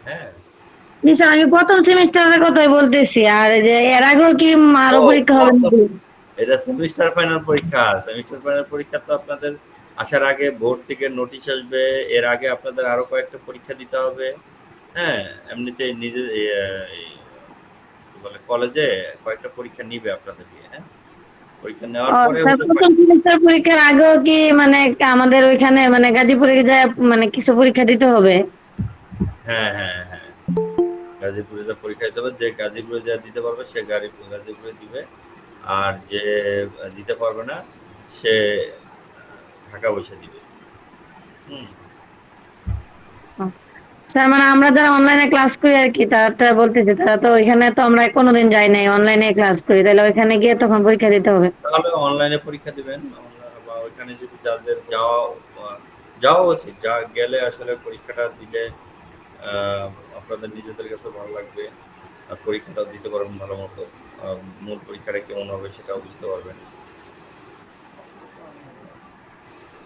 হ্যাঁ। জি স্যার, আমি প্রথম সেমিস্টারের কথাই বলতেছি। আর এই যে এর আগেও কি ও আরো পরীক্ষা হবে প্রথম, নাকি? এটা সেমিস্টার ফাইনাল পরীক্ষা। সেমিস্টার ফাইনাল পরীক্ষা তো আপনাদের আসার আগে বোর্ড থেকে নোটিশ আসবে। এর আগে আপনাদের আরো কয়েকটা পরীক্ষা দিতে হবে। হ্যাঁ, এমনিতে নিজে কি বলে কলেজে কয়েকটা পরীক্ষা নিবে আপনাদেরকে। হ্যাঁ, পরীক্ষা নেওয়ার ও পরে স্যার, হলো প্রথম সেমিস্টার পরীক্ষার আগেও কি মানে আমাদের ওইখানে মানে গাজীপুরে যায় মানে কিছু পরীক্ষা দিতে হবে? হ্যাঁ, হ্যাঁ, হ্যাঁ। গাজীপুরে যা পরীক্ষা দিতে হবে, যে গাজীপুরে যা দিতে পারবে সে গাজীপুরে দিবে। আর যে দিতে পারবে না সে ঢাকা বসে দিবে। হুম। ও, স্যার মানে আমরা যারা অনলাইনে ক্লাস করি আর কি, তারা বলতেছে তারা তো ওইখানে তো আমরা কোনোদিন যাই নাই, অনলাইনে ক্লাস করি, তাহলে ওইখানে গিয়ে তখন পরীক্ষা দিতে হবে। তাহলে অনলাইনে পরীক্ষা দিবেন। বা ওইখানে যদি যাদের যাওয়া যাওয়া উচিত, যা গেলে আসলে পরীক্ষাটা দিলে আপনাদের নিজেদের কাছে ভালো লাগবে। আর পরীক্ষাটা দিতে পারবেন ভালো মতো। মূল পরীক্ষাটা কেমন হবে সেটাও বুঝতে পারবেন।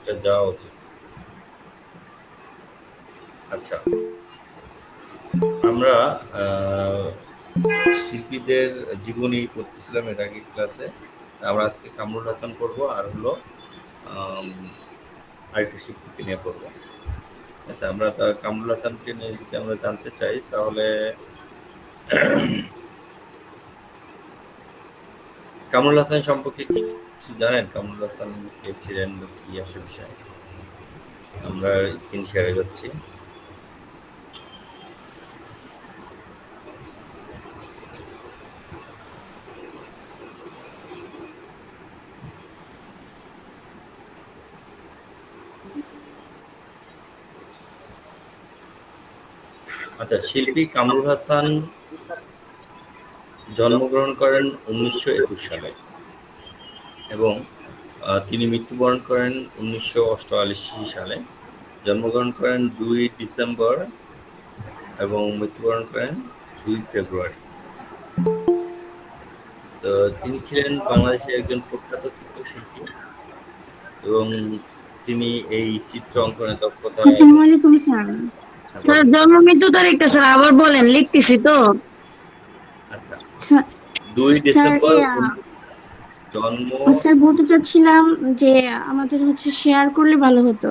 এটা যাওয়া উচিত। আচ্ছা, আমরা আহ, শিল্পীদের জীবনী পড়তেছিলাম এর আগে ক্লাসে। আমরা আজকে কামরুল হাসান পড়বো, আর হলো আম, আরেকটা শিল্পীকে নিয়ে পড়বো। আচ্ছা, আমরা কামরুল হাসানকে নিয়ে যদি আমরা জানতে চাই, তাহলে কামরুল হাসান সম্পর্কে কি কিছু জানেন? কামরুল হাসান কে ছিলেন বা কি আসে বিষয়? আমরা স্ক্রিন শেয়ারে যাচ্ছি। আচ্ছা, শিল্পী কামরুল হাসান জন্মগ্রহণ করেন 1921 সালে এবং তিনি মৃত্যুবরণ করেন 1948 সালে। জন্মগ্রহণ করেন 2 ডিসেম্বর এবং মৃত্যুবরণ করেন 2 ফেব্রুয়ারি। তো তিনি ছিলেন বাংলাদেশের একজন প্রখ্যাত চিত্রশিল্পী এবং তিনি এই চিত্র অঙ্কনে দক্ষতা আসসালামু আলাইকুম স্যার। স্যার, বলেন। জন্ম মৃত্যু তারিখটা স্যার আবার বলেন, লিখতেছি তো। আচ্ছা, স্যার, দুই স্যার ডিসেম্বর জন্ম। স্যার বলতে চাচ্ছিলাম যে আমাদের শেয়ার করলে ভালো হতো।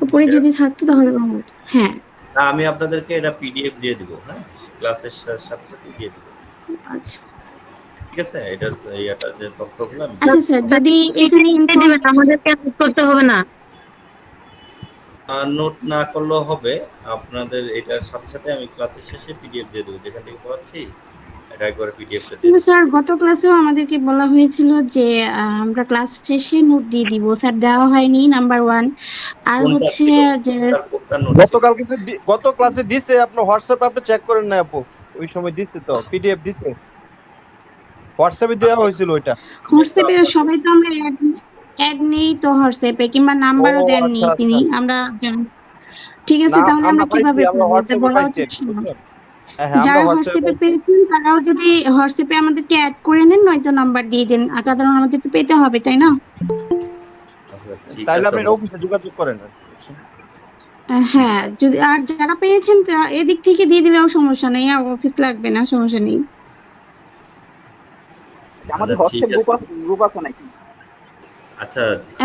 উপরে শেয়ার, যদি থাকতো তাহলে ভালো হতো। হ্যাঁ। না আমি আপনাদেরকে এটা পিডিএফ দিয়ে দিব। হ্যাঁ, ক্লাসের সাথে সাথে দিয়ে দিব। আচ্ছা। ঠিক আছে, এটার এটা যে তথ্যগুলো আমি দিয়ে আচ্ছা দিব। স্যার, যদি এখানে একটু দিবেন, আমাদেরকে নোট করতে হবে না। নোট না করলেও হবে। আপনাদের এটার সাথে সাথে আমি ক্লাসের শেষে পিডিএফ দিয়ে দেবো, যেখান থেকে পড়াচ্ছি এটা একবার পিডিএফটা দিয়ে কিন্তু দেবো। স্যার গত ক্লাসেও আমাদেরকে বলা হয়েছিল যে আমরা ক্লাস শেষে নোট দিয়ে দিব। স্যার দেওয়া হয়নি, নাম্বার ওয়ান। আর কোনটা ছিল? যে কোনটা নোট ছিল? গতকালকে গত ক্লাসে দিছে, আপনার হোয়াটসঅ্যাপে আপনি চেক করেন না আপু? ওই সময় দিছে তো, পিডিএফ দিছে, হোয়াটসঅ্যাপে দেওয়া আমি হয়েছিল ওইটা। আমি তো হোয়াটসঅ্যাপে আপনাকে, সবাই তো আমরা অ্যাড নেই তো হোয়াটসঅ্যাপে, কিংবা ও নাম্বারও দেননি আচ্ছা তিনি। আচ্ছা। আমরা ঠিক আছে, না তাহলে আমরা আমরা পাইছি, কিভাবে আমরা পাবো? এটা হোয়াটসঅ্যাপে বলা পাইছি উচিত আর কি, ছিল। বুঝছেন? হ্যাঁ হ্যাঁ, আমরা যারা হোয়াটসঅ্যাপে হোয়াটসঅ্যাপে পাইছি। পেয়েছেন তারাও যদি হোয়াটসঅ্যাপে আমাদেরকে অ্যাড করে নেন, নয়তো নাম্বার দিয়ে দেন, কারণ আমাদের তো পেতে হবে, তাই না? আচ্ছা ঠিক তাইলে আছে আপনি আমরা, অফিসে যোগাযোগ করেন আর কি, বুঝছেন? হ্যাঁ, যদি আর যারা পেয়েছেন এদিক থেকে দিয়ে দিলেও সমস্যা নেই, আর অফিস লাগবে না, সমস্যা নেই। আচ্ছা আমাদের ঠিক হোয়াটসঅ্যাপ আছে। গ্রুপ আছে নাকি? আচ্ছা,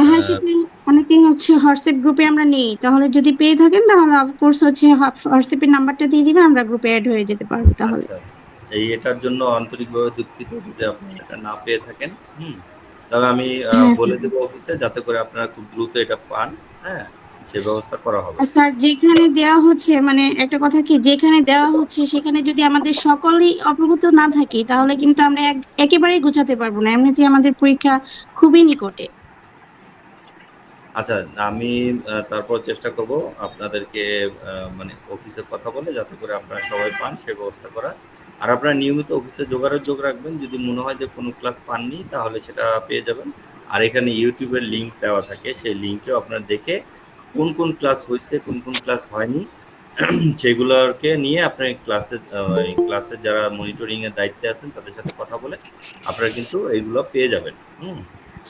হ্যাঁ, সেটা অনেকেই হোয়াটসঅ্যাপ গ্রুপে আমরা নেই। তাহলে যদি পেয়ে থাকেন তাহলে অফকোর্স হোয়াটসঅ্যাপের নাম্বারটা দিয়ে দিবেন, আমরা গ্রুপে অ্যাড হয়ে যেতে পারবো তাহলে। আচ্ছা, এটার জন্য আন্তরিকভাবে দুঃখিত যদি আপনারা এটা না পেয়ে থাকেন। হুম, তবে আমি হ্যাঁ বলে স্যার। দেবো অফিসে, যাতে করে আপনারা খুব দ্রুত এটা পান। হ্যাঁ, সে ব্যবস্থা করা হবে। আর স্যার, যেখানে দেওয়া হচ্ছে, মানে একটা কথা কি, যেখানে দেওয়া হচ্ছে সেখানে যদি আমাদের সকলেই অবগত না থাকি তাহলে কিন্তু আমরা একেবারেই গুছাতে পারবো না। এমনিতেই আমাদের পরীক্ষা খুবই নিকটে। আচ্ছা, আমি তারপর চেষ্টা করব আপনাদেরকে মানে অফিসে কথা বলে যাতে করে আপনারা সবাই পান সে ব্যবস্থা করা। আর আপনারা নিয়মিত অফিসে যোগাযোগ রাখবেন। যদি মনে হয় যে কোনো ক্লাস পাননি তাহলে সেটা পেয়ে যাবেন। আর এখানে ইউটিউবের লিঙ্ক দেওয়া থাকে, সেই লিঙ্কেও আপনারা দেখে কোন কোন ক্লাস হয়েছে কোন কোন ক্লাস হয়নি সেগুলোকে নিয়ে আপনার ক্লাসের যারা মনিটরিং এর দায়িত্বে আছেন তাদের সাথে কথা বলে আপনারা কিন্তু এইগুলো পেয়ে যাবেন। হুম,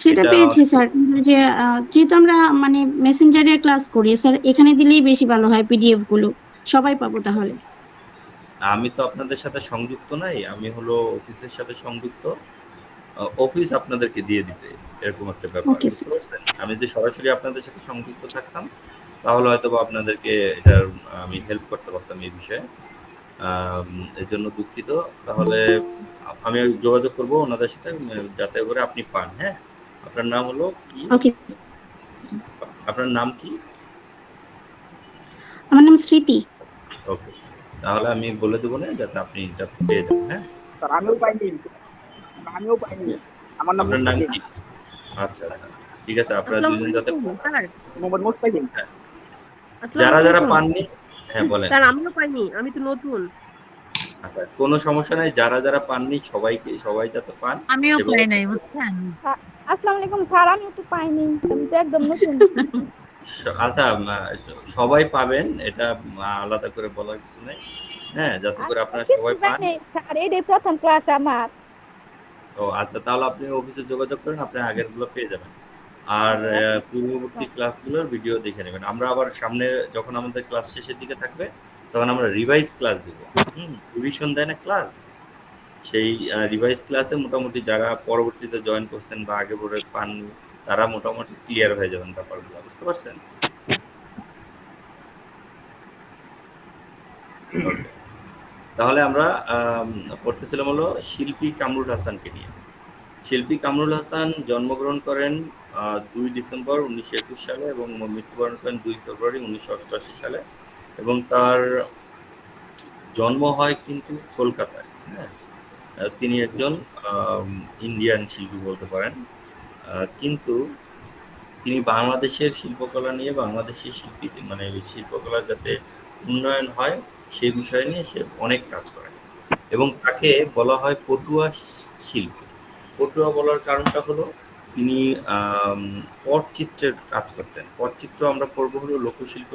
সেটা এটা পেয়েছি অনেক, স্যার, কিন্তু যে যেহেতু আমরা মানে মেসেঞ্জারে ক্লাস করি স্যার, এখানে দিলেই বেশি ভালো হয় পিডিএফ গুলো। সবাই পাবো তাহলে? আমি তো আপনাদের সাথে সংযুক্ত নাই, আমি হলো অফিসের সাথে সংযুক্ত। অফিস আপনাদেরকে দিয়ে দিবে, এরকম একটা ব্যাপার, ওকে বুঝতে স্যার। পারছেন? আমি যদি সরাসরি আপনাদের সাথে সংযুক্ত থাকতাম তাহলে হয়তো বা আপনাদেরকে এটার আমি হেল্প করতে পারতাম এই বিষয়ে। আম, এর জন্য দুঃখিত। তাহলে আমি যোগাযোগ করব ওনাদের সাথে, যাতে করে আপনি পান। হ্যাঁ, আপনার নাম হলো কি? ওকে। আপনার নাম কি? আমার নাম স্মৃতি। ওকে, তাহলে আমি বলে দেবো না, যাতে আপনি এটা পেয়ে যান। হ্যাঁ, স্যার আমিও পাইনি, আমিও পাইনি। আমার নাম আপনার নাম মুস্তাকিম। কি? আচ্ছা আচ্ছা, ঠিক আছে, আপনারা আসসালামু দুজন যাতে আলাইকুম পান। স্যার। মোহাম্মদ মুস্তাকিম। হ্যাঁ, আসসালামু যারা যারা আলাইকুম পাননি, হ্যাঁ বলেন। স্যার। আমিও পাইনি, আমি তো নতুন। আচ্ছা, কোনো সমস্যা নাই, যারা যারা পাননি সবাই যাতে পান আমিও সে পাই ব্যবস্থা নাই, করবো। বুঝছেন? আসসালামু আলাইকুম স্যার, আমিও তো পাইনি, আমি তো একদম নতুন। আচ্ছা, সবাই পাবেন, এটা আলাদা করে বলার কিছু নেই। হ্যাঁ, যাতে করে আচ্ছা, আপনারা কিছু সবাই পান। পাইনি স্যার, এটাই প্রথম ক্লাস আমার। ও আচ্ছা, তাহলে আপনি অফিসে যোগাযোগ করেন, আপনি আগেরগুলো পেয়ে যাবেন। আর পূর্ববর্তী ক্লাসগুলোর ভিডিও দেখে নেবেন। আমরা আবার সামনে যখন আমাদের ক্লাস শেষের দিকে থাকবে, তখন আমরা রিভাইজ ক্লাস দিব। রিভিশন দেয় না ক্লাস, সেই রিভাইজ ক্লাসে মোটামুটি যারা পরবর্তীতে জয়েন করছেন বা আগে পরে পাননি, তারা মোটামুটি ক্লিয়ার হয়ে যাবেন ব্যাপারগুলো, বুঝতে পারছেন? ওকে, তাহলে আমরা পড়তেছিলাম হলো শিল্পী কামরুল হাসানকে নিয়ে। শিল্পী কামরুল হাসান জন্মগ্রহণ করেন 2 ডিসেম্বর 1921 সালে এবং মৃত্যুবরণ করেন 2 ফেব্রুয়ারি 1988 সালে। এবং তার জন্ম হয় কিন্তু কলকাতায়। হ্যাঁ, তিনি একজন ইন্ডিয়ান শিল্পী বলতে পারেন। কিন্তু তিনি বাংলাদেশের শিল্পকলা নিয়ে, বাংলাদেশের শিল্পী মানে শিল্পকলার যাতে উন্নয়ন হয় সেই বিষয় নিয়ে সে অনেক কাজ করেন। এবং তাকে বলা হয় পটুয়া শিল্পী। পটুয়া বলার কারণটা হলো তিনি আম, পটচিত্রের কাজ করতেন। পটচিত্র আমরা পড়বো হলো লোকশিল্প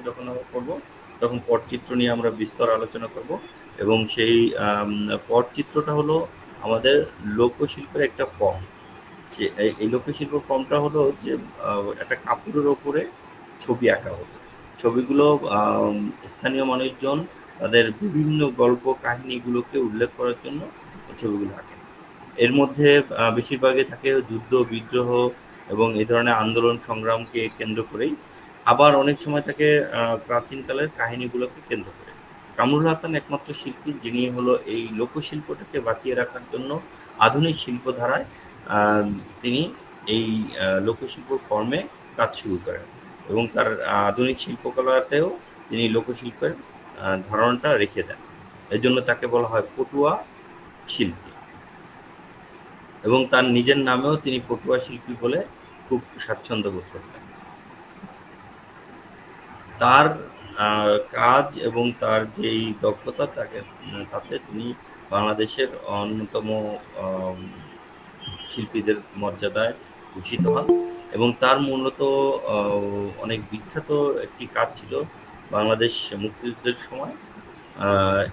যখন আমরা পড়বো, তখন পটচিত্র নিয়ে আমরা বিস্তর আলোচনা করব। এবং সেই পটচিত্রটা হলো আমাদের লোকশিল্পের একটা ফর্ম। সে এই লোকশিল্প ফর্মটা হলো যে একটা কাপড়ের ওপরে ছবি আঁকা হতো। ছবিগুলো আম, স্থানীয় মানুষজন তাদের বিভিন্ন গল্প কাহিনীগুলোকে উল্লেখ করার জন্য এই ছবিগুলো আঁকেন। এর মধ্যে বেশিরভাগই থাকে যুদ্ধ বিদ্রোহ এবং এই ধরনের আন্দোলন সংগ্রামকে কেন্দ্র করেই। আবার অনেক সময় থাকে প্রাচীনকালের কাহিনীগুলোকে কেন্দ্র করে। কামরুল হাসান একমাত্র শিল্পী যিনি হলো এই লোকশিল্পটাকে বাঁচিয়ে রাখার জন্য আধুনিক শিল্পধারায় আহ, তিনি এই লোকশিল্প ফর্মে কাজ শুরু করেন। এবং তার আধুনিক শিল্পকলাতেও তিনি লোকশিল্পের ধারণাটা রেখে দেন। এই জন্য তাকে বলা হয় পটুয়া শিল্পী। এবং তার নিজের নামেও তিনি পটুয়া শিল্পী বলে খুব স্বাচ্ছন্দ্য বোধ করতেন। তার কাজ এবং তার যেই দক্ষতা তাতে তিনি বাংলাদেশের অন্যতম আম, শিল্পীদের মর্যাদায় ভূষিত হন। এবং তার মূলত অনেক বিখ্যাত একটি কাজ ছিল বাংলাদেশ মুক্তিযুদ্ধের সময় আহ,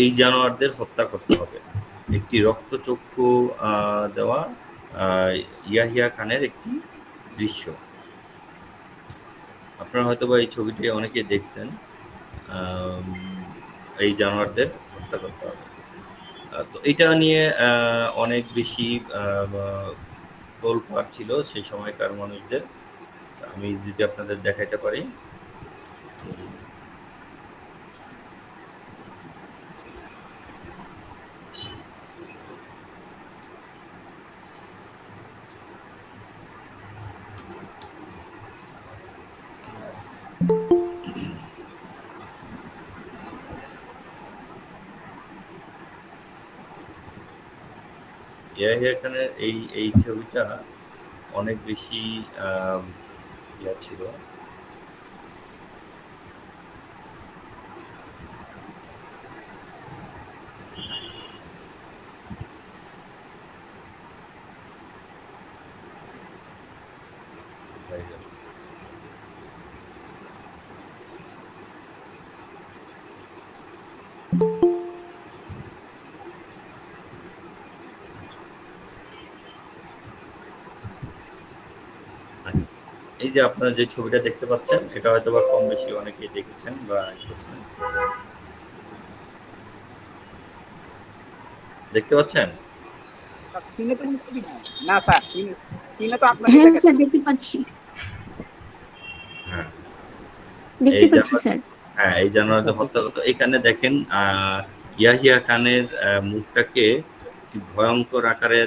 এই জানোয়ারদের হত্যা করতে হবে, একটি রক্তচক্ষু দেওয়া ইয়াহিয়া খানের একটি দৃশ্য। আপনারা হয়তো বা এই ছবিটি অনেকে দেখছেন। আম, এই জানোয়ারদের হত্যা করতে হবে। তো এটা নিয়ে অনেক বেশি তোলপাড় ছিল সেই সময়কার মানুষদের। আমি যদি আপনাদের দেখাইতে পারি। ইয়াহিয়া খানের এই ছবিটা অনেক বেশি ইয়া ছিল। কোথায় গেল? আচ্ছা, এই যে আপনারা যে ছবিটা দেখতে পাচ্ছেন এটা হয়তো বা কম বেশি অনেকেই দেখেছেন বা করছেন। দেখতে পাচ্ছেন? সিনে তো কোনো ছবি নাই। না স্যার, সিনে তো আপনাকে হ্যাঁ স্যার দেখাচ্ছি। দেখতে পাচ্ছি, হ্যাঁ, দেখতে এই পাচ্ছি জানোয়ার স্যার। হ্যাঁ, এই জানোয়ারদের হত্যা করতো। এখানে দেখেন ইয়াহিয়া খানের মুখটাকে একটি ভয়ঙ্কর আকারে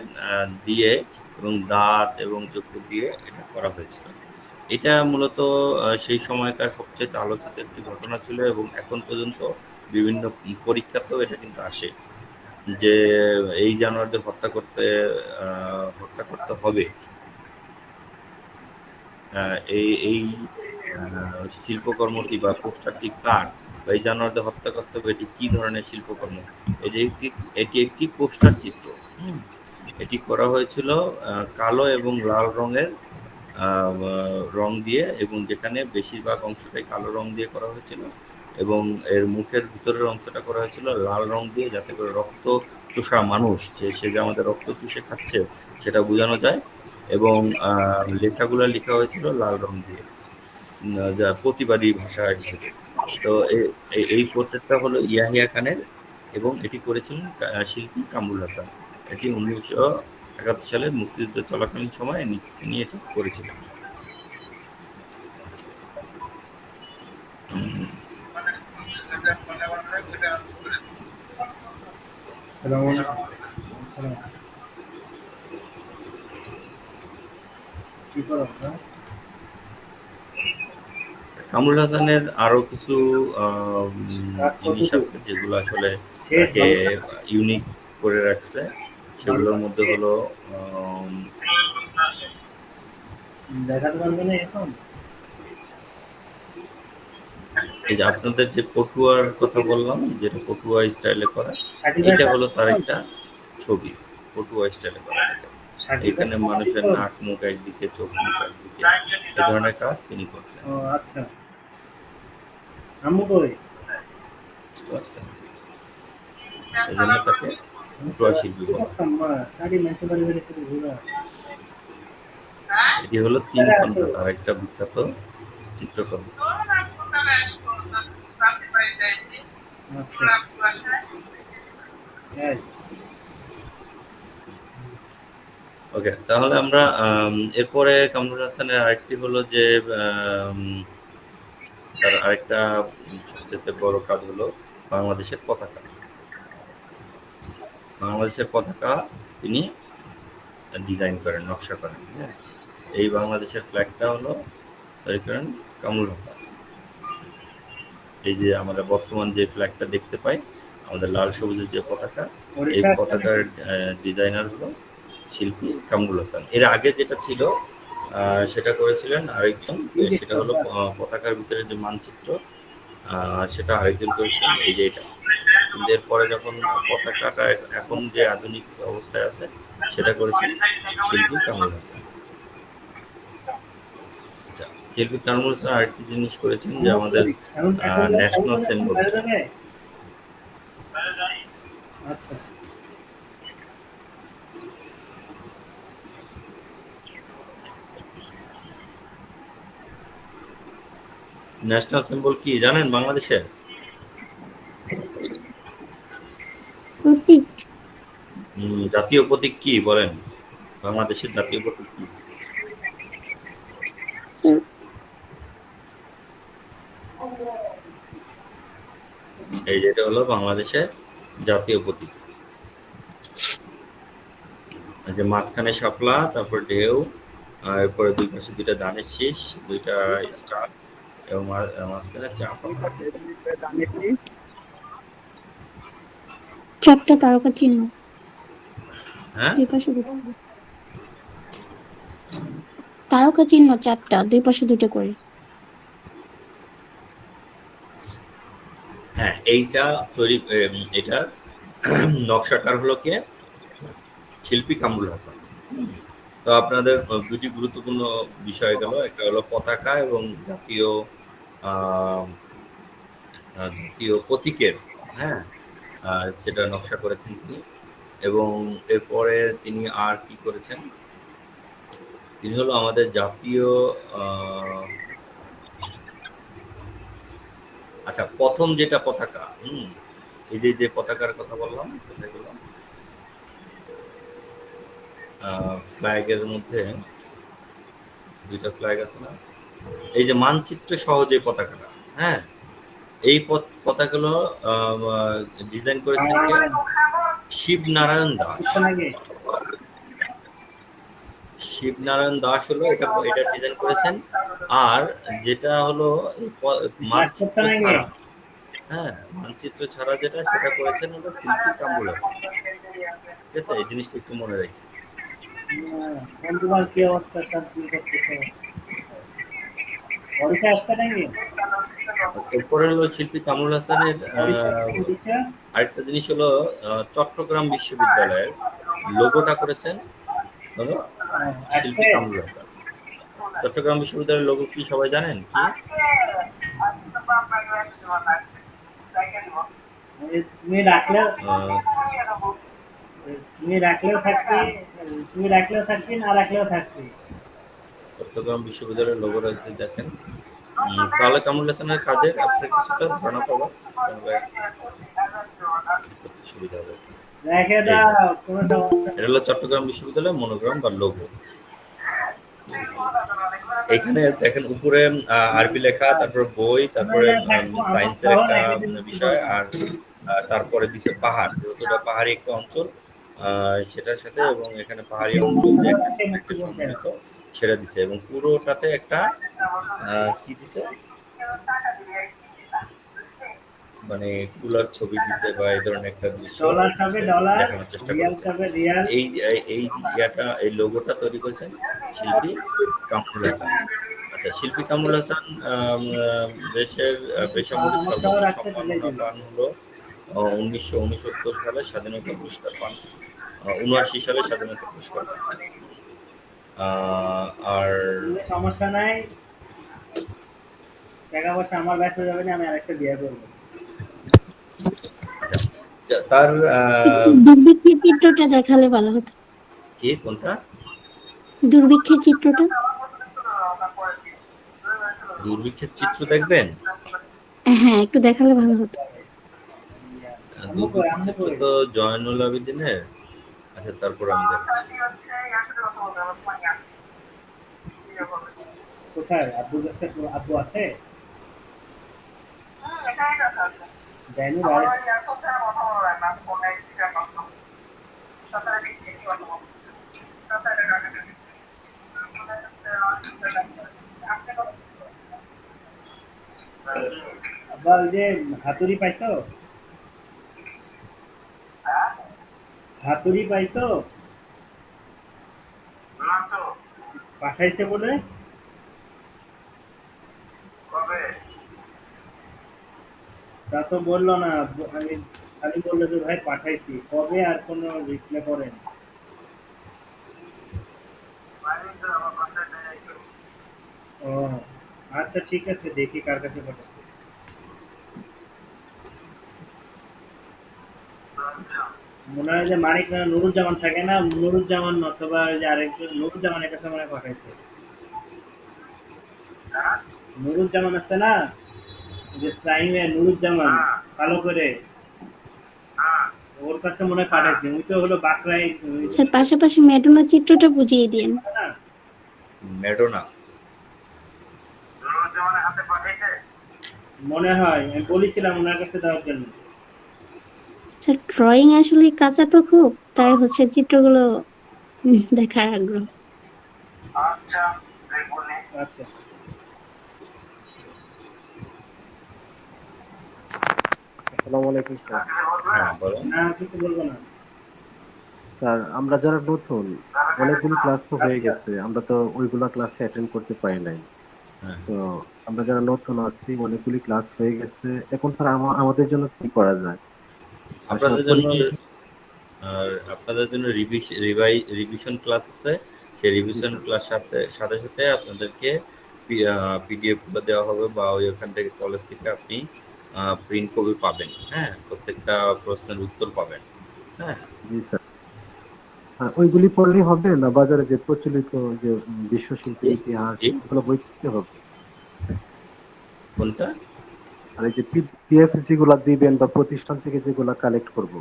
দিয়ে এবং দাঁত এবং চক্ষু দিয়ে এটা করা হয়েছিল। এটা মূলত সেই সময়কার সবচেয়ে আলোচিত একটি ঘটনা ছিল এবং এখন পর্যন্ত বিভিন্ন পরীক্ষাতেও এটা কিন্তু আসে যে এই জানোয়ারদের হত্যা করতে হবে। এই শিল্পকর্মটি বা পোস্টারটি কার বা এই জানোয়ারদের হত্যা করতে হবে এটি কি ধরনের শিল্পকর্ম? এটি একটি পোস্টার চিত্র। হুম? এটি করা হয়েছিল কালো এবং লাল রঙের রং দিয়ে এবং যেখানে বেশিরভাগ অংশটাই কালো রং দিয়ে করা হয়েছিল এবং এর মুখের ভিতরের অংশটা করা হয়েছিল লাল রং দিয়ে যাতে করে রক্ত চোষা মানুষ সে যে আমাদের রক্ত চুষে খাচ্ছে সেটা বোঝানো যায় এবং লেখাগুলো লেখা হয়েছিল লাল রং দিয়ে যা প্রতিবাদী ভাষা হিসেবে। তো এই পোর্ট্রেটটা হলো ইয়াহিয়া খানের এবং এটি করেছিলেন শিল্পী কামরুল হাসান। এটি 1971 সালে মুক্তিযুদ্ধ চলাকালীন সময়ে তিনি এটি করেছিলেন। কামরুল হাসানের আরো কিছু জিনিস আছে যেগুলো আসলে তাকে ইউনিক করে রাখছে। সেগুলোর মধ্যে হলো এই যে আপনাদের যে পটুয়ার কথা বললাম যেটা পটুয়া স্টাইলে করা, এটা হলো তার একটা ছবি। পটুয়া স্টাইলে করা থাকে। এখানে মানুষের নাক মুখ একদিকে, চোখ মুখ একদিকে, এই ধরনের কাজ তিনি করতেন। বুঝতে পারছেন? এই জন্য তাকে পটুয়া শিল্পী বলা হয়। এটি হলো 3 ঘন্টা তার একটা বিখ্যাত চিত্রকর্ম। ওকে, তাহলে আমরা এরপরে কামরুল হাসানের আরেকটি হলো যে আম, তার আরেকটা সবচেয়ে বড় কাজ হলো বাংলাদেশের পতাকা। বাংলাদেশের পতাকা তিনি ডিজাইন করেন, নকশা করেন। হ্যাঁ, এই বাংলাদেশের ফ্ল্যাগটা হলো তৈরি করেন কামরুল হাসান। এই যে আমরা বর্তমান যে ফ্ল্যাগটা দেখতে পাই আমাদের লাল সবুজের যে পতাকা, এই পতাকার ডিজাইনার হলো শিল্পী কামরুল হাসান। এর আগে যেটা ছিল সেটা করেছিলেন আরেকজন, সেটা হলো পতাকার ভিতরে যে মানচিত্র সেটা আরেকজন করেছিলেন, এই যে এটা। কিন্তু এরপরে যখন পতাকাটা এখন যে আধুনিক অবস্থায় আছে সেটা করেছেন শিল্পী কামরুল হাসান। আচ্ছা, শিল্পী কামরুল হাসান আরেকটি জিনিস করেছেন যে আমাদের ন্যাশনাল সিম্বল ন্যাশনাল সিম্বল কি জানেন বাংলাদেশের? প্রতীক জাতীয় প্রতীক কি বলেন? বাংলাদেশের জাতীয় প্রতীক কি? স্যার, এই যেটা হলো বাংলাদেশের জাতীয় প্রতীক। এই যে মাঝখানে শাপলা, তারপর ঢেউ, এরপরে দুই পাশে দুইটা ধানের শীষ, দুইটা স্টার এবং মাঝখানে চা পাতা। চারটা তারকা চিহ্ন, হ্যাঁ, দুই পাশে তারকা চিহ্ন চারটা, দুই পাশে দুটো করে। হ্যাঁ, এইটা তৈরি এটার নকশাকার হলো কে? শিল্পী কামরুল হাসান। তো আপনাদের দুটি গুরুত্বপূর্ণ বিষয় গেল, একটা হলো পতাকা এবং জাতীয় আহ, জাতীয় প্রতীকের, হ্যাঁ, সেটা নকশা করেছেন তিনি। এবং এরপরে তিনি আর কি করেছেন? তিনি হলো আমাদের জাতীয় আহ, আচ্ছা, প্রথম যেটা পতাকা, এই যে পতাকার কথা বললাম, কোথায় গেলাম, ফ্ল্যাগের মধ্যে দুইটা ফ্ল্যাগ আছে না, এই যে মানচিত্র সহ যে পতাকাটা, হ্যাঁ, এই পতাকাগুলো ডিজাইন করেছেন কে? শিবনারায়ণ দাস। শিবনারায়ণ দাস হলো এটা ডিজাইন করেছেন। আর যেটা হলো এই মানচিত্র ছাড়া, হ্যাঁ, মানচিত্র ছাড়া যেটা সেটা করেছেন হলো শিল্পী কামরুল হাসান। ঠিক আছে, এই জিনিসটা একটু মনে রাখি। বন্ধুবার কি অবস্থা, সব কি করতেছে? ওড়িশা আসছে নাকি? এরপরে হলো শিল্পী কামরুল হাসানের ওড়িশা আরেকটা জিনিস হলো চট্টগ্রাম বিশ্ববিদ্যালয়ের লোগোটা করেছেন হলো শিল্পী আসবে? কামরুল হাসান। চট্টগ্রাম বিশ্ববিদ্যালয়ের লোগো কি সবাই জানেন কি? তুমি রাখলেও আহ, তুমি রাখলেও থাকবে, তুমি রাখলেও থাকবে, না রাখলেও থাকবে। চট্টগ্রাম বিশ্ববিদ্যালয়ের লোগোটা যদি দেখেন, তাহলে কামরুল হাসানের কাজের আপনার কিছুটা ধারণা পাবেন, তাহলে করতে সুবিধা হবে। রেখে এই দাও, কোনো সমস্যা এটা হলো চট্টগ্রাম বিশ্ববিদ্যালয়ের মনোগ্রাম বা লোগো। এখানে দেখেন উপরে আরবি লেখা, তারপর বই, তারপরে নেই। থাকবো আমার সায়েন্সের সহ একটা রেখে দিলে কি বিষয়, করবো? আর তারপরে দিছে পাহাড়, যেহেতু এটা পাহাড়ি একটা অঞ্চল, সেটার সাথে, এবং এখানে পাহাড়ি অঞ্চল যে একটা মুক্তি একটা বলতে সম্মিলিত সেটা দিছে, এবং পুরোটাতে একটা কি দিছে, মানে কুলার ছবি দিছে বা এই ধরনের একটা দৃশ্য ডলার চাবে ডলার, দেখানোর চেষ্টা রিয়াল করেছে। চাবে রিয়াল। এই এই এই লোগোটা তৈরি করেছেন শিল্পী কামরুল হাসান। আচ্ছা, শিল্পী কামরুল হাসান দেশের বেসামরিক আমার সহ সর্বোচ্চ রাখতে ঢেলে সম্মাননা দিবি। পান হলো 1969 সালে স্বাধীনতা পুরস্কার পান, 79 সালে স্বাধীনতা পুরস্কার পান। আর কোনো সমস্যা নাই, টাকা পয়সা আমার ব্যস্ত যাবে না, আমি আরেকটা বিয়ে করবো। তার দুর্ভিক্ষের চিত্রটা দেখালে ভালো হতো। কি কোনটা? দুর্ভিক্ষের চিত্রটা। দুর্ভিক্ষের চিত্র দেখবেন? হ্যাঁ, একটু দেখালে ভালো হতো। আম্মু কই, দুর্ভিক্ষের আম্মু চিত্র কই? তো জয়নুল আবেদিনের। আচ্ছা, তারপর আমি দেখাচ্ছি। কোথায় আব্বু কাছে? আব্বু আছে? জানি ভাই। আব্বা ওই যে হাতুড়ি পাইছো? হাতুড়ি পাইছো? পাঠাইছে বলে? তা তো বললো না, আমি খালি বললো যে ভাই পাঠাইছি, কবে আর কোনো রিপ্লাই করেন। ও আচ্ছা, ঠিক আছে, দেখি কার কাছে পাঠাচ্ছে। মনে হয় যে মানিক না নুরুজ্জামান থাকে না, নুরুজ্জামান অথবা ওই যে আরেকজন নুরুজ্জামানের কাছে মনে হয় পাঠাইছে। নুরুজ্জামান আছে না, ওই যে প্রাইমে নুরুজ্জামান, ভালো করে ওর কাছে মনে হয় পাঠাইছে। উনি তো হলো বাকরাই স্যার, পাশাপাশি ম্যাডোনার চিত্রটা বুঝিয়ে দিন। না, ম্যাডোনা। মনে হয় আমি বলেছিলাম ওনার কাছে দেওয়ার জন্য। স্যার, ড্রয়িং আসলে কাঁচা তো খুব, তাই হচ্ছে চিত্রগুলো দেখার আগ্রহ। আচ্ছা, আসসালামু আলাইকুম স্যার। হ্যাঁ, বলেন। না কিছু বলবো না। স্যার, আমরা যারা নতুন অনেকগুলো ক্লাস তো হয়ে আচ্ছা, গেছে, আমরা তো ওইগুলা ক্লাসে অ্যাটেন্ড করতে পারি নাই। হ্যাঁ, তো আমরা যারা নতুন আছি অনেকগুলি ক্লাস হয়ে গেছে, এখন স্যার আমাদের জন্য কি করা যায়? আসলে আপনাদের জন্য রিভিশন ক্লাস আছে। সেই জি রিভিশন স্যার। ক্লাস সাথে সাথে সাথে আপনাদেরকে পিডিএফ গুলো দেওয়া হবে, বা ওইখান থেকে কলেজ থেকে আপনি প্রিন্ট কপি পাবেন। হ্যাঁ, প্রত্যেকটা প্রশ্নের উত্তর পাবেন। হ্যাঁ, জি স্যার। ওইগুলি পড়লেই হবে, না বাজারে যে প্রচলিত যে বিশ্ব শিল্পের ইতিহাস জি, এগুলো বই কিনতে হবে? কোনটা? আর এই যে পিডিএফ যেগুলা দিবেন বা প্রতিষ্ঠান থেকে যেগুলা কালেক্ট করব,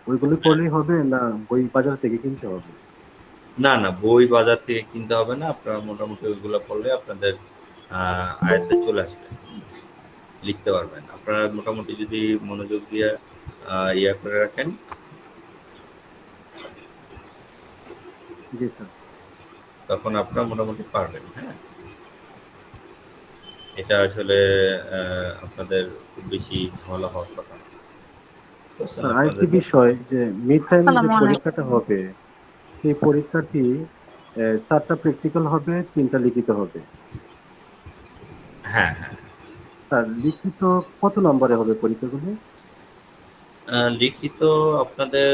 ওইগুলি পড়লেই হবে, না বই বাজার থেকে কিনতে হবে? না, না, বই বাজার থেকে কিনতে হবে না। আপনারা মোটামুটি ওইগুলো পড়লে আপনাদের আয়ত্তে চলে আসবে। লিখতে পারবেন। আপনারা মোটামুটি যদি মনোযোগ দিয়ে ইয়া করে রাখেন, জি স্যার। তখন আপনারা মোটামুটি পারবেন। হ্যাঁ? এটা আসলে আপনাদের খুব বেশি ঝামেলা হওয়ার কথা না। বুঝতে পারছেন? স্যার আরেকটি আপনাদের বিষয় যে মিড টাইমে যে আসসালামু আলাইকুম। পরীক্ষাটা হবে, সেই পরীক্ষাটি 4টা প্র্যাকটিক্যাল হবে, 3টা লিখিত হবে। হ্যাঁ, হ্যাঁ। স্যার লিখিত কত নম্বরে হবে পরীক্ষাগুলি? লিখিত আপনাদের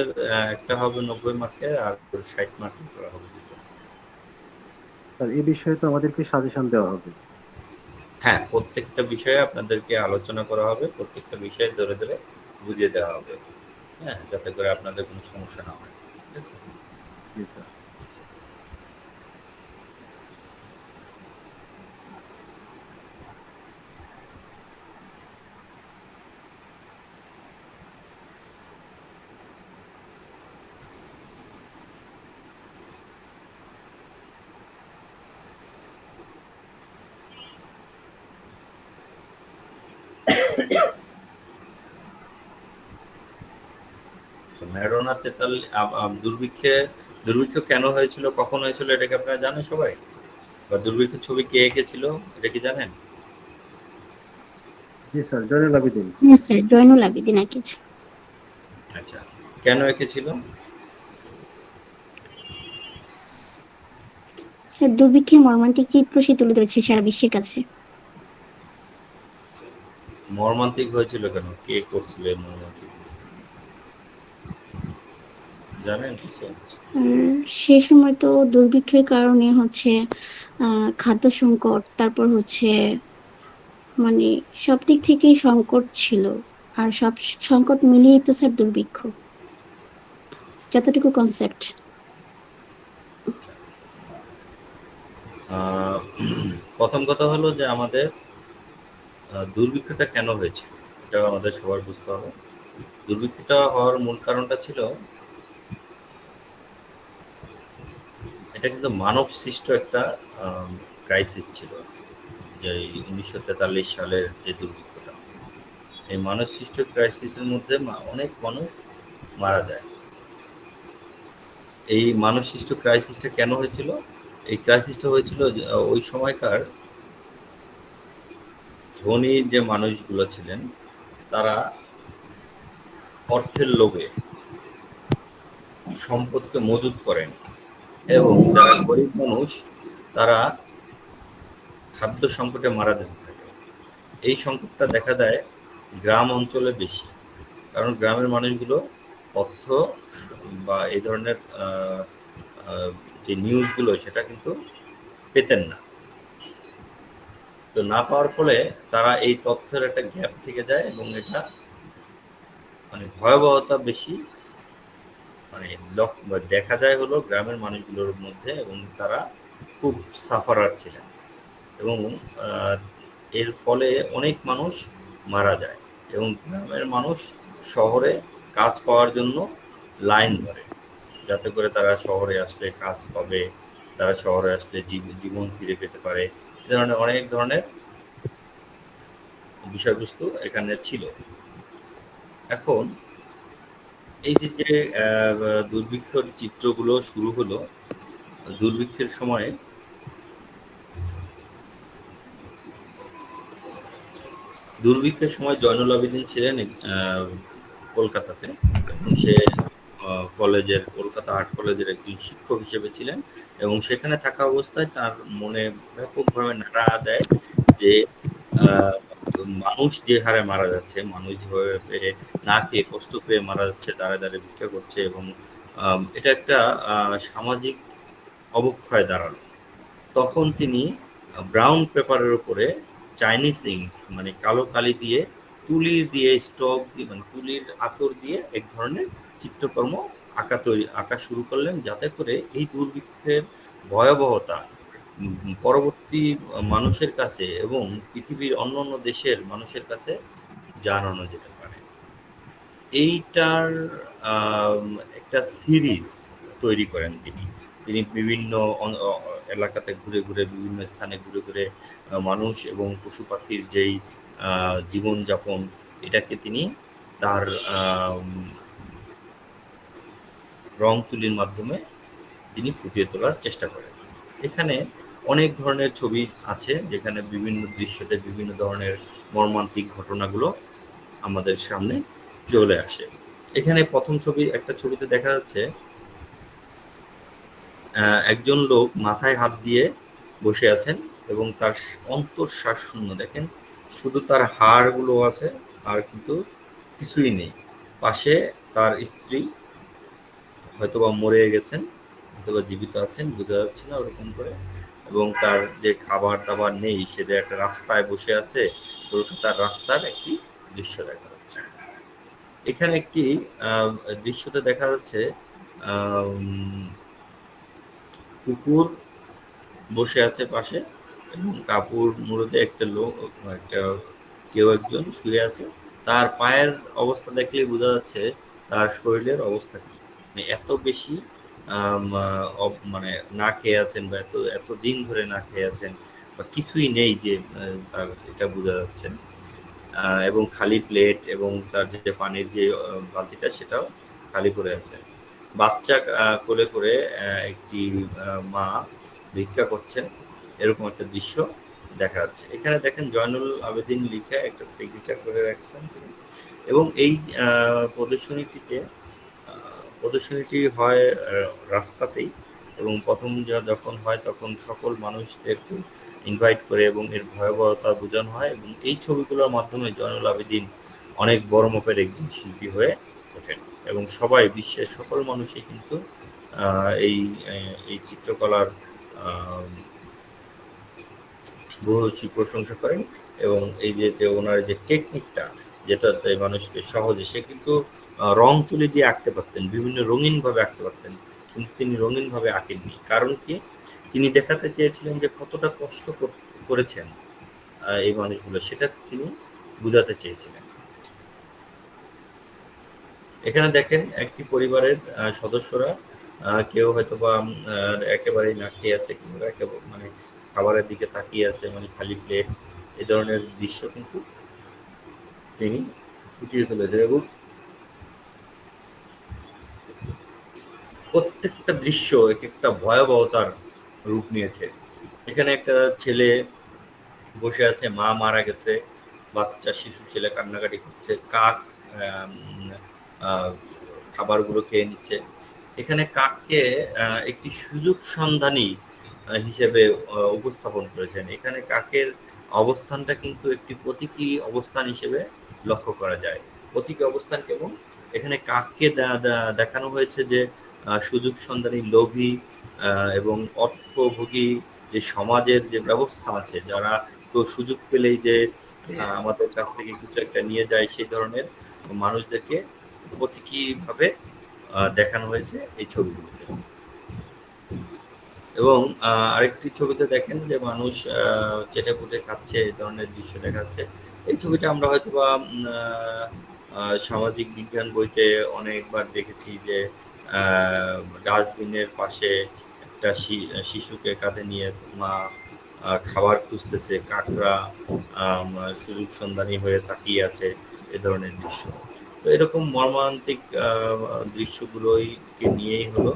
একটা হবে 90 মার্কের আর 60 মার্কের করা হবে দুটো। স্যার এই বিষয়ে তো আমাদেরকে সাজেশন দেওয়া হবে। হ্যাঁ, প্রত্যেকটা বিষয়ে আপনাদেরকে আলোচনা করা হবে। প্রত্যেকটা বিষয় ধরে, ধরে বুঝিয়ে দেওয়া হবে। হ্যাঁ? যাতে করে আপনাদের কোনো সমস্যা না হয়। ঠিক আছে? জি স্যার। তো ম্যারাডোনা তেতাল্লি দুর্ভিক্ষ কেন হয়েছিল, কখন হয়েছিল এটা কি আপনারা জানেন সবাই? বা দুর্ভিক্ষের ছবি কে এঁকেছিল এটা কি জানেন? জি স্যার, জয়নুল আবেদিন। হ্যাঁ স্যার, জয়নুল আবেদিন আঁকেছে। আচ্ছা, কেন এঁকেছিল? স্যার দুর্ভিক্ষের মর্মান্তিক চিত্র সে তুলে ধরেছে সারা বিশ্বের কাছে। মর্মান্তিক হয়েছিল কেন? কে করছিল এই মর্মান্তিক? জানেন কিছু? সে সময় তো দুর্ভিক্ষের কারণে হচ্ছে খাদ্য সংকট, তারপর হচ্ছে মানে সব দিক থেকেই সংকট ছিল। আর সব সংকট মিলিয়েই তো স্যার দুর্ভিক্ষ, যতটুকু কনসেপ্ট। আহ, প্রথম কথা হলো যে আমাদের দুর্ভিক্ষটা কেন হয়েছিল এটা আমাদের সবার বুঝতে হবে। দুর্ভিক্ষটা হওয়ার মূল কারণটা ছিল, এটা কিন্তু মানব সৃষ্ট একটা ক্রাইসিস ছিল। যে 1943 সালের যে দুর্ভিক্ষটা, এই মানব সৃষ্ট ক্রাইসিসের মধ্যে অনেক মানুষ মারা যায়। এই মানব সৃষ্ট ক্রাইসিসটা কেন হয়েছিল? এই ক্রাইসিসটা হয়েছিল যে, ওই সময়কার ধনী যে মানুষগুলো ছিলেন তারা অর্থের লোভে সম্পদকে মজুত করেন, এবং যারা গরিব মানুষ তারা খাদ্য সংকটে মারা যেতে থাকে। এই সংকটটা দেখা দেয় গ্রাম অঞ্চলে বেশি, কারণ গ্রামের মানুষগুলো তথ্য বা এই ধরনের যে নিউজগুলো সেটা কিন্তু পেতেন না। তো না পাওয়ার ফলে তারা এই তথ্যের একটা গ্যাপ থেকে যায়, এবং এটা মানে ভয়াবহতা বেশি মানে দেখা যায় হলো গ্রামের মানুষগুলোর মধ্যে, এবং তারা খুব সাফারার ছিলেন। এবং আহ, এর ফলে অনেক মানুষ মারা যায়, এবং গ্রামের মানুষ শহরে কাজ পাওয়ার জন্য লাইন ধরে, যাতে করে তারা শহরে আসলে কাজ পাবে, তারা শহরে আসলে জীবন ফিরে পেতে পারে। এ ধরনের অনেক ধরনের বিষয়বস্তু এখানে ছিল। এখন এই যে যে দুর্ভিক্ষর চিত্রগুলো শুরু হলো, দুর্ভিক্ষের সময় জয়নুল আবেদিন ছিলেন কলকাতাতে, এবং সে কলকাতা আর্ট কলেজের একজন শিক্ষক হিসেবে ছিলেন। এবং সেখানে থাকা অবস্থায় তার মনে ব্যাপকভাবে নাড়া দেয় যে আহ, মানুষ যে হারে মারা যাচ্ছে, মানুষ যেভাবে না খেয়ে কষ্ট পেয়ে মারা যাচ্ছে, দাঁড়ে দাঁড়িয়ে ভিক্ষা করছে, এবং এটা একটা সামাজিক অবক্ষয় দাঁড়ালো। তখন তিনি ব্রাউন পেপারের উপরে চাইনিজ ইঙ্ক মানে কালো কালি দিয়ে, তুলির দিয়ে স্টক দিয়ে মানে তুলির আঁচড় দিয়ে এক ধরনের চিত্রকর্ম আঁকা শুরু করলেন, যাতে করে এই দুর্ভিক্ষের ভয়াবহতা পরবর্তী মানুষের কাছে এবং পৃথিবীর অন্যান্য দেশের মানুষের কাছে জানানো যেতে পারে। এইটার একটা সিরিজ তৈরি করেন তিনি। তিনি বিভিন্ন এলাকাতে ঘুরে ঘুরে, বিভিন্ন স্থানে ঘুরে ঘুরে মানুষ এবং পশু পাখির যেই জীবনযাপন, এটাকে তিনি তার রং তুলির মাধ্যমে তিনি ফুটিয়ে তোলার চেষ্টা করেন। এখানে অনেক ধরনের ছবি আছে, যেখানে বিভিন্ন দৃশ্যতে বিভিন্ন ধরনের মর্মান্তিক ঘটনাগুলো আমাদের সামনে চলে আসে। এখানে প্রথম একটা ছবিতে দেখা যাচ্ছে একজন লোক মাথায় হাত দিয়ে বসে আছেন এবং তার অন্তঃশ্বাস শূন্য। দেখেন, শুধু তার হাড়গুলো আছে, আর কিন্তু কিছুই নেই। পাশে তার স্ত্রী হয়তোবা মরে গেছেন, হয়তোবা জীবিত আছেন, বোঝা যাচ্ছে না ওরকম করে। এবং তার যে খাবার দাবার নেই, সে যে একটা রাস্তায় বসে আছে, কলকাতার রাস্তার একটি দৃশ্য দেখা যাচ্ছে। এখানে একটি দৃশ্যতে দেখা যাচ্ছে কুকুর বসে আছে পাশে, এবং কাপড় মুড়োতে একটা লোক, একটা কেউ একজন শুয়ে আছে। তার পায়ের অবস্থা দেখলেই বোঝা যাচ্ছে তার শরীরের অবস্থা কি। মানে এত বেশি মানে না খেয়ে আছেন, বা এত দিন ধরে না খেয়ে আছেন, বা কিছুই নেই, যে তার এটা বোঝা যাচ্ছে। এবং খালি প্লেট, এবং তার যে পানির যে বালতিটা, সেটাও খালি করে আছে। বাচ্চা কোলে করে একটি মা ভিক্ষা করছেন, এরকম একটা দৃশ্য দেখা যাচ্ছে। এখানে দেখেন জয়নুল আবেদিন লিখা একটা সিগনেচার করে রাখছেন তিনি। এবং এই প্রদর্শনীটি হয় রাস্তাতেই, এবং প্রথম যখন হয় তখন সকল মানুষদেরকে ইনভাইট করে এবং এর ভয়াবহতা বোঝানো হয়। এবং এই ছবিগুলোর মাধ্যমে জয়নুল আবেদিন অনেক বড় মাপের একজন শিল্পী হয়ে ওঠেন, এবং সবাই, বিশ্বের সকল মানুষই কিন্তু এই চিত্রকলার বহু প্রশংসা করেন। এবং এই যে ওনার যে টেকনিকটা, যেটাতে মানুষকে সহজে, সে কিন্তু রং তুলি দিয়ে আঁকতে পারতেন, বিভিন্ন রঙিনভাবে আঁকতে পারতেন, কিন্তু তিনি রঙিনভাবে আঁকেননি। কারণ কি? তিনি দেখাতে চেয়েছিলেন যে কতটা কষ্ট করেছেন এই মানুষগুলো, সেটা তিনি বুঝাতে চেয়েছিলেন। এখানে দেখেন একটি পরিবারের সদস্যরা, কেউ হয়তোবা একেবারেই না খেয়ে আছে, কেউ একেবারে মানে খাবারের দিকে তাকিয়ে আছে, মানে খালি প্লেট। এই ধরনের দৃশ্য কিন্তু তিনি ফুটিয়ে তুলেছেন, এবং প্রত্যেকটা দৃশ্য এক একটা ভয়াবহতার রূপ নিয়েছে। এখানে একটা ছেলে বসে আছে, মা মারা গেছে, বাচ্চা শিশু ছেলে কান্নাকাটি করছে, কাক খাবারগুলো খেয়ে নিচ্ছে। এখানে কাককে একটি সুযোগ সন্ধানী হিসেবে উপস্থাপন করেছেন। এখানে কাকের অবস্থানটা কিন্তু একটি প্রতীকী অবস্থান হিসেবে লক্ষ্য করা যায়। প্রতীকী অবস্থান কেমন? এখানে কাককে দেখানো হয়েছে যে সুযোগ সন্ধানী, লোভী এবং অর্থভোগী যে সমাজের যে ব্যবস্থা আছে, যারা তো সুযোগ পেলেই যে আমাদের কাছ থেকে কিছু একটা নিয়ে যায়, সেই ধরনের মানুষদেরকে প্রতীকীভাবে দেখানো হয়েছে এই ছবিগুলোতে। এবং আরেকটি ছবিতে দেখেন যে মানুষ চেটেপুটে খাচ্ছে, এই ধরনের দৃশ্য দেখা যাচ্ছে। এই ছবিটা আমরা হয়তো বা সামাজিক বিজ্ঞান বইতে অনেকবার দেখেছি, যে ডাস্টবিনের পাশে একটা শিশুকে কাঁধে নিয়ে মা খাবার খুঁজতেছে, কাকরা সুযোগ সন্ধানী হয়ে তাকিয়ে আছে, এ ধরনের দৃশ্য। তো এরকম মর্মান্তিক দৃশ্যগুলোকে নিয়েই হলো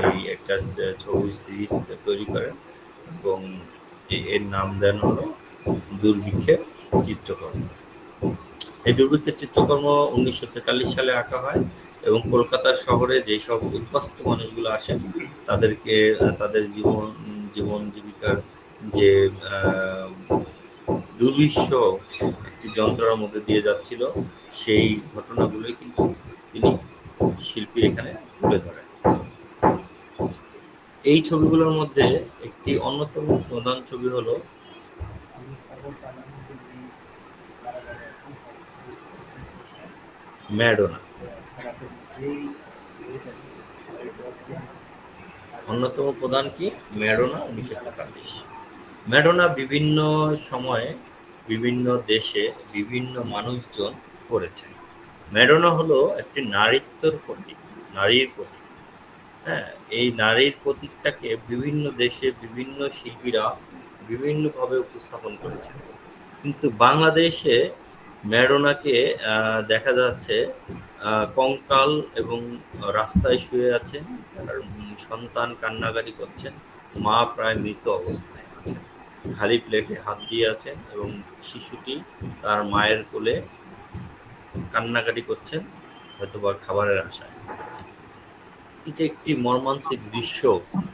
এই একটা ছবি সিরিজ তৈরি করেন, এবং এর নাম দেন হলো দুর্ভিক্ষের চিত্রকর্ম। এই দুর্ভিক্ষের চিত্রকর্ম 1943 সালে আঁকা হয়, এবং কলকাতার শহরে যেসব উদ্বাস্তু মানুষগুলো আসেন, তাদেরকে তাদের জীবন জীবিকার যে দুর্বিষহ একটি যন্ত্রণার মধ্যে দিয়ে যাচ্ছিল, সেই ঘটনাগুলোই কিন্তু তিনি শিল্পী এখানে তুলে ধরেন। এই ছবিগুলোর মধ্যে একটি অন্যতম প্রধান ছবি হলো ম্যাডোনা। এই অন্যতম প্রধান কি ম্যাডোনা 1943। ম্যাডোনা বিভিন্ন সময়ে বিভিন্ন দেশে বিভিন্ন মানুষজন করেছেন। ম্যাডোনা হলো একটি নারীত্বর প্রতীক, নারীর প্রতীক। হ্যাঁ, এই নারীর প্রতীকটাকে বিভিন্ন দেশে বিভিন্ন শিল্পীরা বিভিন্নভাবে উপস্থাপন করেছেন। কিন্তু বাংলাদেশে ম্যাডোনাকে দেখা যাচ্ছে কঙ্কাল এবং রাস্তায় শুয়ে আছেন, তার সন্তান কান্নাকাটি করছেন, মা প্রায় মৃত অবস্থায় আছেন, খালি প্লেটে হাত দিয়ে আছেন এবং শিশুটি তার মায়ের কোলে কান্নাকাটি করছেন, হয়তোবা খাবারের আশায়। এই যে একটি মর্মান্তিক দৃশ্য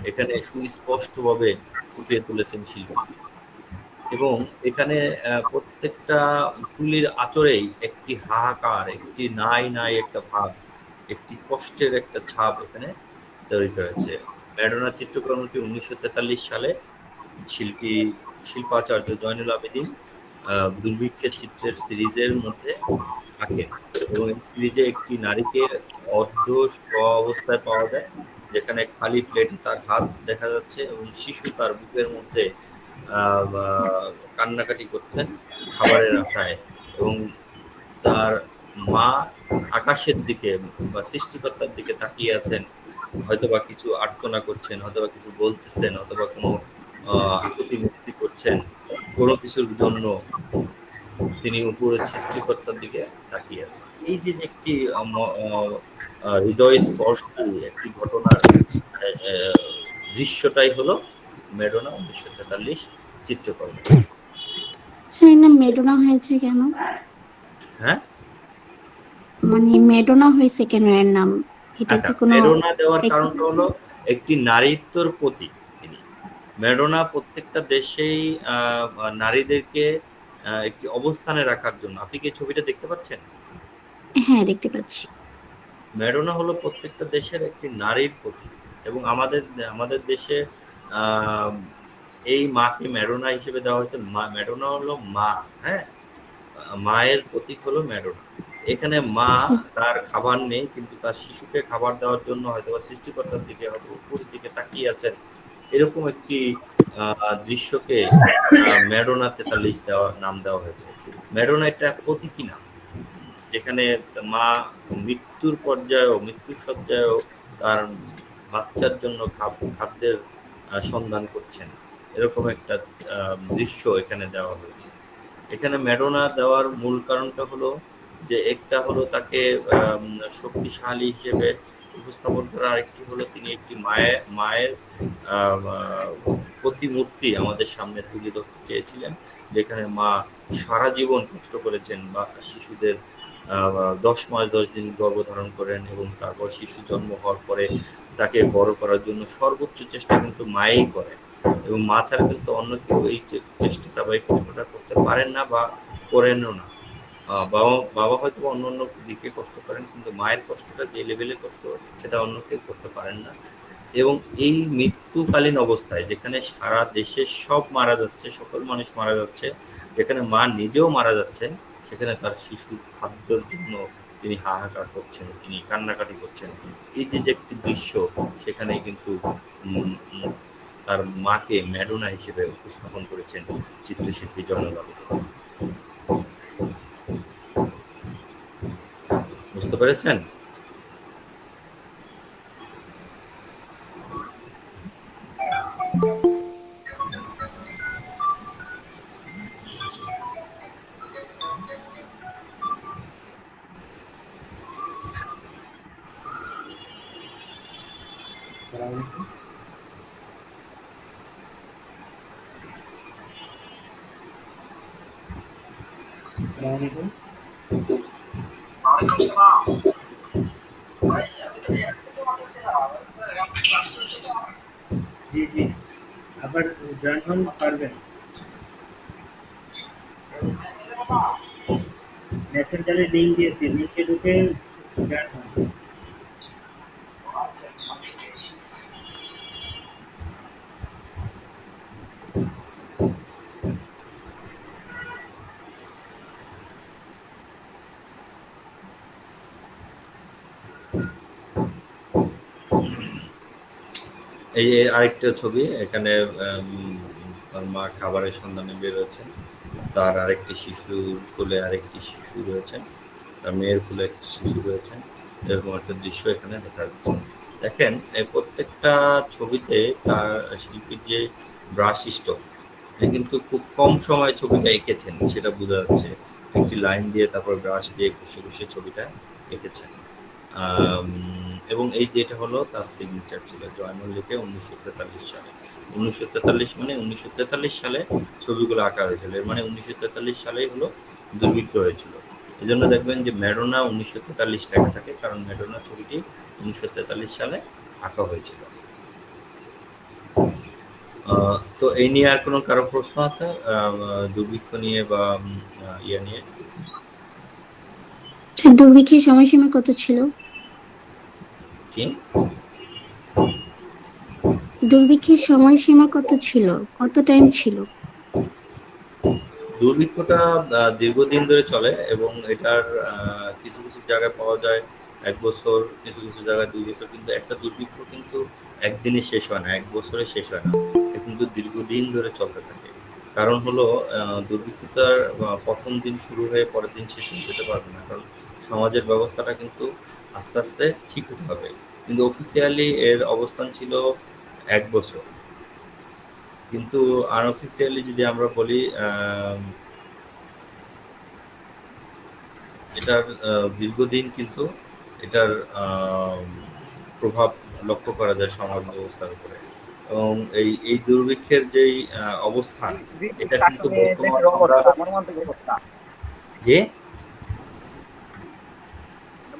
এখানে সুস্পষ্টভাবে ফুটিয়ে তুলেছেন শিল্পী। এবং এখানে প্রত্যেকটা তুলির আঁচড়েই একটি হাহাকার, একটি নাই নাই একটা ভাব, একটি কষ্টের একটা ছাপ এখানে তৈরি হয়েছে। ম্যাডোনা চিত্রকর্মটি 1943 সালে শিল্পী শিল্পাচার্য জয়নুল আবেদীন দুর্ভিক্ষের চিত্রের সিরিজের মধ্যে আঁকেন। এবং এই সিরিজে একটি নারীকে অর্ধ শোয়া অবস্থায় পাওয়া যায়, যেখানে খালি প্লেটে তার হাত দেখা যাচ্ছে এবং শিশু তার বুকের মধ্যে কান্নাকাটি করছেন খাবারের আশায়। এবং তার মা আকাশের দিকে বা সৃষ্টিকর্তার দিকে তাকিয়ে আছেন, হয়তোবা কিছু আর্তনা করছেন, হয়তোবা কিছু বলতেছেন, অথবা কোনো আকুতি মিনতি করছেন, কোনো কিছুর জন্য তিনি উপরের সৃষ্টিকর্তার দিকে তাকিয়ে আছেন। এই যে যে একটি হৃদয় স্পর্শী একটি ঘটনার দৃশ্যটাই হলো ম্যাডোনা 1943 চিত্রকর্ম। সেই নাম মেডোনা হয়েছে কেন? হ্যাঁ, মানে মেডোনা হয়েছে কেন এর নাম? এটা আচ্ছা, কি কোনো ম্যাডোনা দেওয়ার প্রেক্ষিত কারণটা আছে? হলো একটি নারীত্বর প্রতীক তিনি। ম্যাডোনা প্রত্যেকটা দেশেই নারীদেরকে একটি অবস্থানে রাখার জন্য। আপনি কি এই ছবিটা দেখতে পাচ্ছেন? হ্যাঁ, দেখতে পাচ্ছি। ম্যাডোনা হলো প্রত্যেকটা দেশের একটি নারীর প্রতীক। এবং আমাদের আমাদের দেশে আহ, এই মাকে ম্যাডোনা হিসেবে দেওয়া হয়েছে। ম্যাডোনা হলো মা। হ্যাঁ, মায়ের প্রতীক হলো ম্যাডোনা। এখানে মা তার খাবার নেই, কিন্তু তার শিশুকে খাবার দেওয়ার জন্য হয়তো সৃষ্টিকর্তার দিকে, হয়তো উপরের দিকে তাকিয়ে আছেন। এরকম একটি দৃশ্যকে ম্যাডোনা 43 নাম দেওয়া হয়েছে। ম্যাডোনা একটা প্রতীকী নাম, যেখানে মা মৃত্যুর পর্যায়েও, মৃত্যুর শয্যায়ও তার বাচ্চার জন্য খাদ্যের সন্ধান করছেন। এরকম একটা দৃশ্য এখানে দেওয়া হয়েছে। এখানে ম্যাডোনা দেওয়ার মূল কারণটা হলো যে একটা হলো তাকে শক্তিশালী হিসেবে উপস্থাপন করা, আরেকটি হলো তিনি একটি মায়ের প্রতিমূর্তি আমাদের সামনে তুলে ধরতে চেয়েছিলেন, যেখানে মা সারা জীবন কষ্ট করেছেন বা শিশুদের 10 মাস 10 দিন গর্ভধারণ করেন এবং তারপর শিশু জন্ম হওয়ার পরে তাকে বড় করার জন্য সর্বোচ্চ চেষ্টা কিন্তু মাই করেন। এবং মা ছাড়া কিন্তু অন্য কেউ এই চেষ্টাটা বা এই কষ্টটা করতে পারেন না বা করেনও না। বাবা বাবা হয়তো অন্য অন্য দিকে কষ্ট করেন, কিন্তু মায়ের কষ্টটা যে লেভেলের কষ্ট সেটা অন্য কেউ করতে পারেন না। এবং এই মৃত্যুকালীন অবস্থায়, যেখানে সারা দেশে সব মারা যাচ্ছে, সকল মানুষ মারা যাচ্ছে, যেখানে মা নিজেও মারা যাচ্ছেন, সেখানে তার শিশুর খাদ্যের জন্য তিনি হাহাকার করছেন, তিনি কান্নাকাটি করছেন। এই যে যে একটি দৃশ্য, সেখানে কিন্তু তার মাকে ম্যাডোনা হিসেবে উপস্থাপন করেছেন চিত্রশিল্পী জয়নুল আবেদীন। বুঝতে পেরেছেন? আসসালামু আলাইকুম। জি জি, আবার জয়েন হন পারবেন। মেসেঞ্জারে লিঙ্ক দিয়েছি, লিঙ্কে ঢুকে জয়েন হন। এই যে আরেকটা ছবি এখানে তার মা খাবারের সন্ধানে বেরোচ্ছেন, তার আরেকটি শিশুর কোলে আরেকটি শিশু রয়েছেন, তার মেয়ের কোলে একটি শিশু রয়েছেন, এরকম একটা দৃশ্য এখানে দেখা যাচ্ছে। দেখেন এই প্রত্যেকটা ছবিতে তার শিল্পীর যে ব্রাশ স্ট্রোক, এটা কিন্তু খুব কম সময় ছবিটা এঁকেছেন সেটা বোঝা যাচ্ছে। একটি লাইন দিয়ে তারপর ব্রাশ দিয়ে ঘষে ঘষে ছবিটা এঁকেছেন। এবং এই যেটা হলো তার সিগনেচার ছিল জয় মল্লিকে 1943 সালে। 1943 মানে 1943 সালে ছবিগুলো আঁকা হয়েছিল, এর মানে 1943 সালেই হলো দুর্ভিক্ষ হয়েছিল। এই জন্য দেখবেন যে ম্যাডোনা 1943 লেখা থাকে, কারণ ম্যাডোনা ছবিটি 1943 সালে আঁকা হয়েছিল। তো এই নিয়ে আর কোনো কারো প্রশ্ন আছে দুর্ভিক্ষ নিয়ে বা ইয়ে নিয়ে? দুর্ভিক্ষের সময়সীমা কত ছিল? কি দুর্ভিক্ষের সময়সীমা কত ছিল? কত টাইম ছিল? দুর্ভিক্ষটা দীর্ঘদিন ধরে চলে এবং এটার কিছু কিছু জায়গায় পাওয়া যায় 1 বছর, কিছু কিছু জায়গায় 2 বছর, কিন্তু একটা দুর্ভিক্ষ কিন্তু একদিনে শেষ হয় না, 1 বছরে শেষ হয় না, এটা কিন্তু দীর্ঘদিন ধরে চলতে থাকে। কারণ হলো দুর্ভিক্ষতার প্রথম দিন শুরু হয়ে পরের দিন শেষ হয়ে যেতে পারবে না, কারণ সমাজের ব্যবস্থাটা কিন্তু আস্তে আস্তে ঠিক হতে হবে। কিন্তু অফিসিয়ালি এর অবস্থান ছিল 1 বছর, কিন্তু আনঅফিসিয়ালি যদি আমরা বলি এটার দীর্ঘদিন কিন্তু এটার প্রভাব লক্ষ্য করা যায় সমাজ ব্যবস্থার উপরে। এবং এই দুর্ভিক্ষের যেই অবস্থান, ব্রিটিশ এটা কিন্তু শাসনে বর্তমান দেশের আমরা অবস্থা, মর্মান্তিক অবস্থা। যে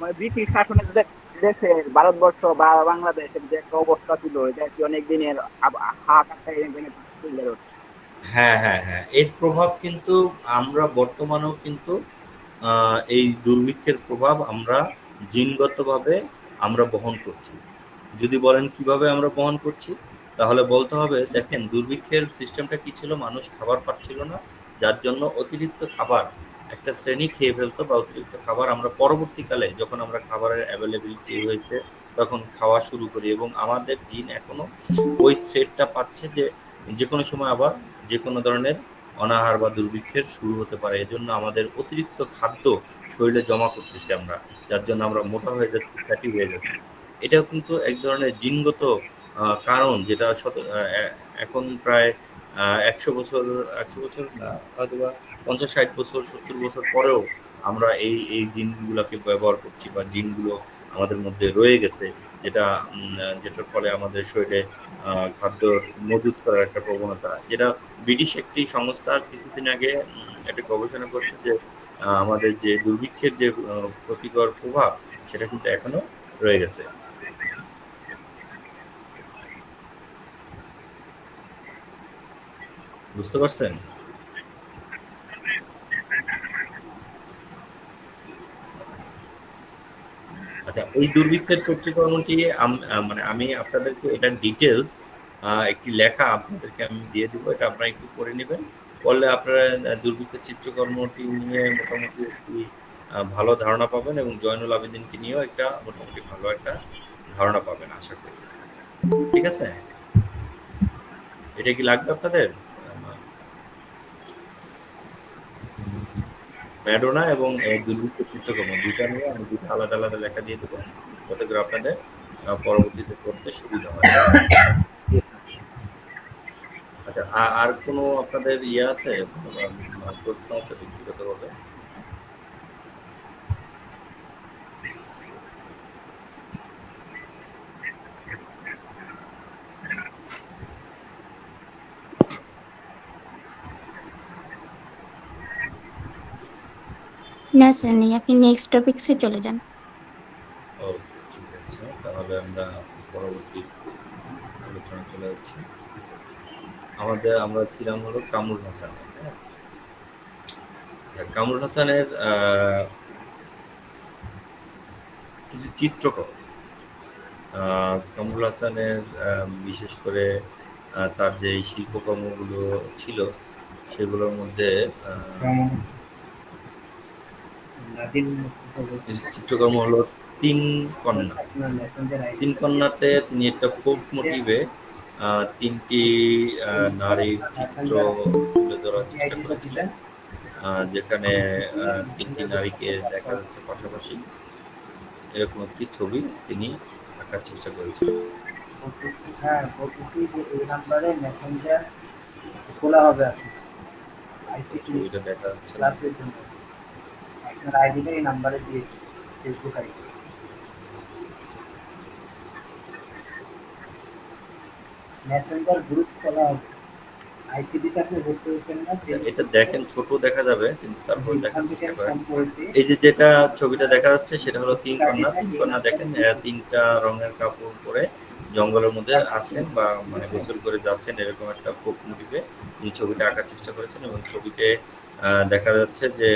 মানে ব্রিটিশ শাসনের দেশের ভারতবর্ষ বা বাংলাদেশের যে একটা অবস্থা ছিল, এটা কি অনেক দিনের হাহাকার তুলে ধরছে। হ্যাঁ হ্যাঁ হ্যাঁ, এর প্রভাব কিন্তু আমরা বর্তমানেও কিন্তু এই দুর্ভিক্ষের প্রভাব আমরা জিনগতভাবে আমরা বহন করছি। যদি বলেন কিভাবে আমরা বহন করছি, তাহলে বলতে হবে দেখেন দুর্ভিক্ষের সিস্টেমটা কি ছিল, মানুষ খাবার পাচ্ছিল না, যার জন্য অতিরিক্ত খাবার একটা শ্রেণী খেয়ে ফেলতো, বা অতিরিক্ত খাবার আমরা পরবর্তীকালে যখন আমরা খাবারের অ্যাভেলেবিলিটি হয়েছে তখন খাওয়া শুরু করি, এবং আমাদের জিন এখনো ওই থ্রেডটা পাচ্ছে যে যে কোনো সময় আবার যে কোনো ধরনের অনাহার বা দুর্ভিক্ষের শুরু হতে পারে। এজন্য আমাদের অতিরিক্ত খাদ্য শরীরে জমা করতেছি আমরা, যার জন্য আমরা মোটা হয়ে যাচ্ছি, ফ্যাটি হয়ে যাচ্ছি। এটাও কিন্তু এক ধরনের জিনগত কারণ, যেটা এখন প্রায় 100 বছর, 100 বছর না, হয়তো বা 50-60 বছর, 70 বছর পরেও আমরা এই জিনগুলোকে ব্যবহার করছি, বা জিনগুলো আমাদের মধ্যে রয়ে গেছে, যেটার ফলে আমাদের শরীরে খাদ্য মজুত করার একটা প্রবণতা, যেটা ব্রিটিশ একটি সংস্থা কিছুদিন আগে একটা গবেষণা করছে যে আমাদের যে দুর্ভিক্ষের যে ক্ষতিকর প্রভাব, সেটা কিন্তু এখনো রয়ে গেছে। বুঝতে পারছেন? আচ্ছা, এই দুর্ভিক্ষের চরিত্রকর্মটি মানে আমি আপনাদেরকে এটার ডিটেলস একটি লেখা আপনাদেরকে আমি দিয়ে দিব, এটা আপনারা একটু পড়ে নেবেন। পড়লে আপনারা দুর্ভিক্ষের চিত্রকর্মটি নিয়ে মোটামুটি একটি ভালো ধারণা পাবেন, এবং জয়নুল আবেদিনকে নিয়েও একটা মোটামুটি ভালো একটা ধারণা পাবেন আশা করি। ঠিক আছে? এটা কি লাগবে আপনাদের? ম্যাডোনা এবং দুর্ভিক্ষের চিত্রকর্ম দুইটা নিয়ে আমি দুটো আলাদা আলাদা লেখা দিয়ে দেবো, যাতে করে আপনাদের পরবর্তীতে পড়তে সুবিধা হয়। আচ্ছা, আর কোনো আপনাদের ইয়ে আছে, প্রশ্ন আছে ব্যক্তিগতভাবে? না স্যার নেই, আপনি নেক্সট টপিকসে চলে যান। ওকে, ঠিক আছে, তাহলে আমরা পরবর্তী আলোচনা চলে যাচ্ছি। আমরা ছিলাম হলো কামরুল হাসান। হ্যাঁ, আচ্ছা, কামরুল হাসানের কিছু চিত্রকর, কামরুল হাসানের বিশেষ করে তার যে শিল্পকর্মগুলো ছিল সেগুলোর মধ্যে নাদিম মুস্তফা বলছি। কিছু চিত্রকর্ম হলো তিন কন্যা। আপনার মেসেঞ্জার আইডি তিন কন্যাতে তিনি একটা ফোক মোটিভে তিনটি নারীর চিত্র তুলে ধরার চেষ্টা আইডিটা করেছিলেন, দিলেন যেখানে তিনটি মেসেঞ্জার নারীকে গ্রুপে দেখা যাচ্ছে পাশাপাশি, এরকম একটি ছবি তিনি আঁকার চেষ্টা করেছিলেন। বলতেছি, হ্যাঁ বলতেছি যে এই নাম্বারে মেসেঞ্জার খোলা হবে আপনার আইসিটি ছবিটা দেখা যাচ্ছে না। ক্লাসের জন্য। আপনার আইডিটা এই নাম্বারে দিয়ে দিন, ফেসবুক আইডি। মেসেঞ্জার গ্রুপ খোলা হবে। আইসিটিতে আপনি ভর্তি হয়েছেন না? আচ্ছা, এটা দেখেন ছোট দেখা যাবে, কিন্তু তারপর দেখার চেষ্টা করেন। ফোন করেছি এই যে যেটা ছবিটা দেখা যাচ্ছে সেটা হলো তিন কন্যা। তিন কন্যা দেখেন এরা তিনটা রঙের কাপড় পরে জঙ্গলের মধ্যে আছেন বা মানে গোসল করে যাচ্ছেন, এরকম একটা ফোক মোটিভে তিনি ছবিটা আঁকার চেষ্টা করেছেন। এবং ছবিতে দেখা যাচ্ছে যে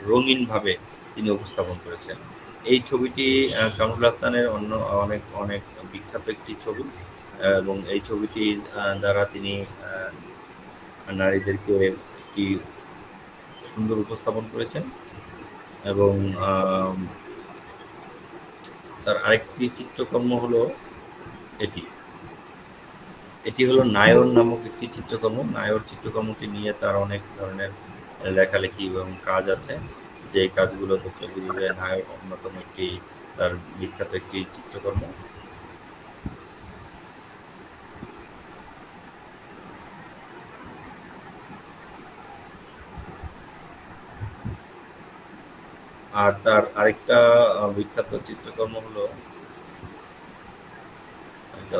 রঙিন ভাবে তিনি উপস্থাপন করেছেন। এই ছবিটি কামরুল হাসানের অন্য অনেক অনেক বিখ্যাত একটি ছবি, এবং এই ছবিটির দ্বারা তিনি নারীদেরকে একটি সুন্দর উপস্থাপন করেছেন। এবং তার আরেকটি চিত্রকর্ম হলো এটি। এটি হলো নায়র নামক একটি চিত্রকর্ম। নায়র চিত্রকর্মটি নিয়ে তার অনেক ধরনের লেখালেখি এবং কাজ আছে, যে কাজগুলো দেখলে বুঝা যায় নায়র অন্যতম একটি তার বিখ্যাত একটি চিত্রকর্ম। আর তার আরেকটা বিখ্যাত চিত্রকর্ম হলো এটা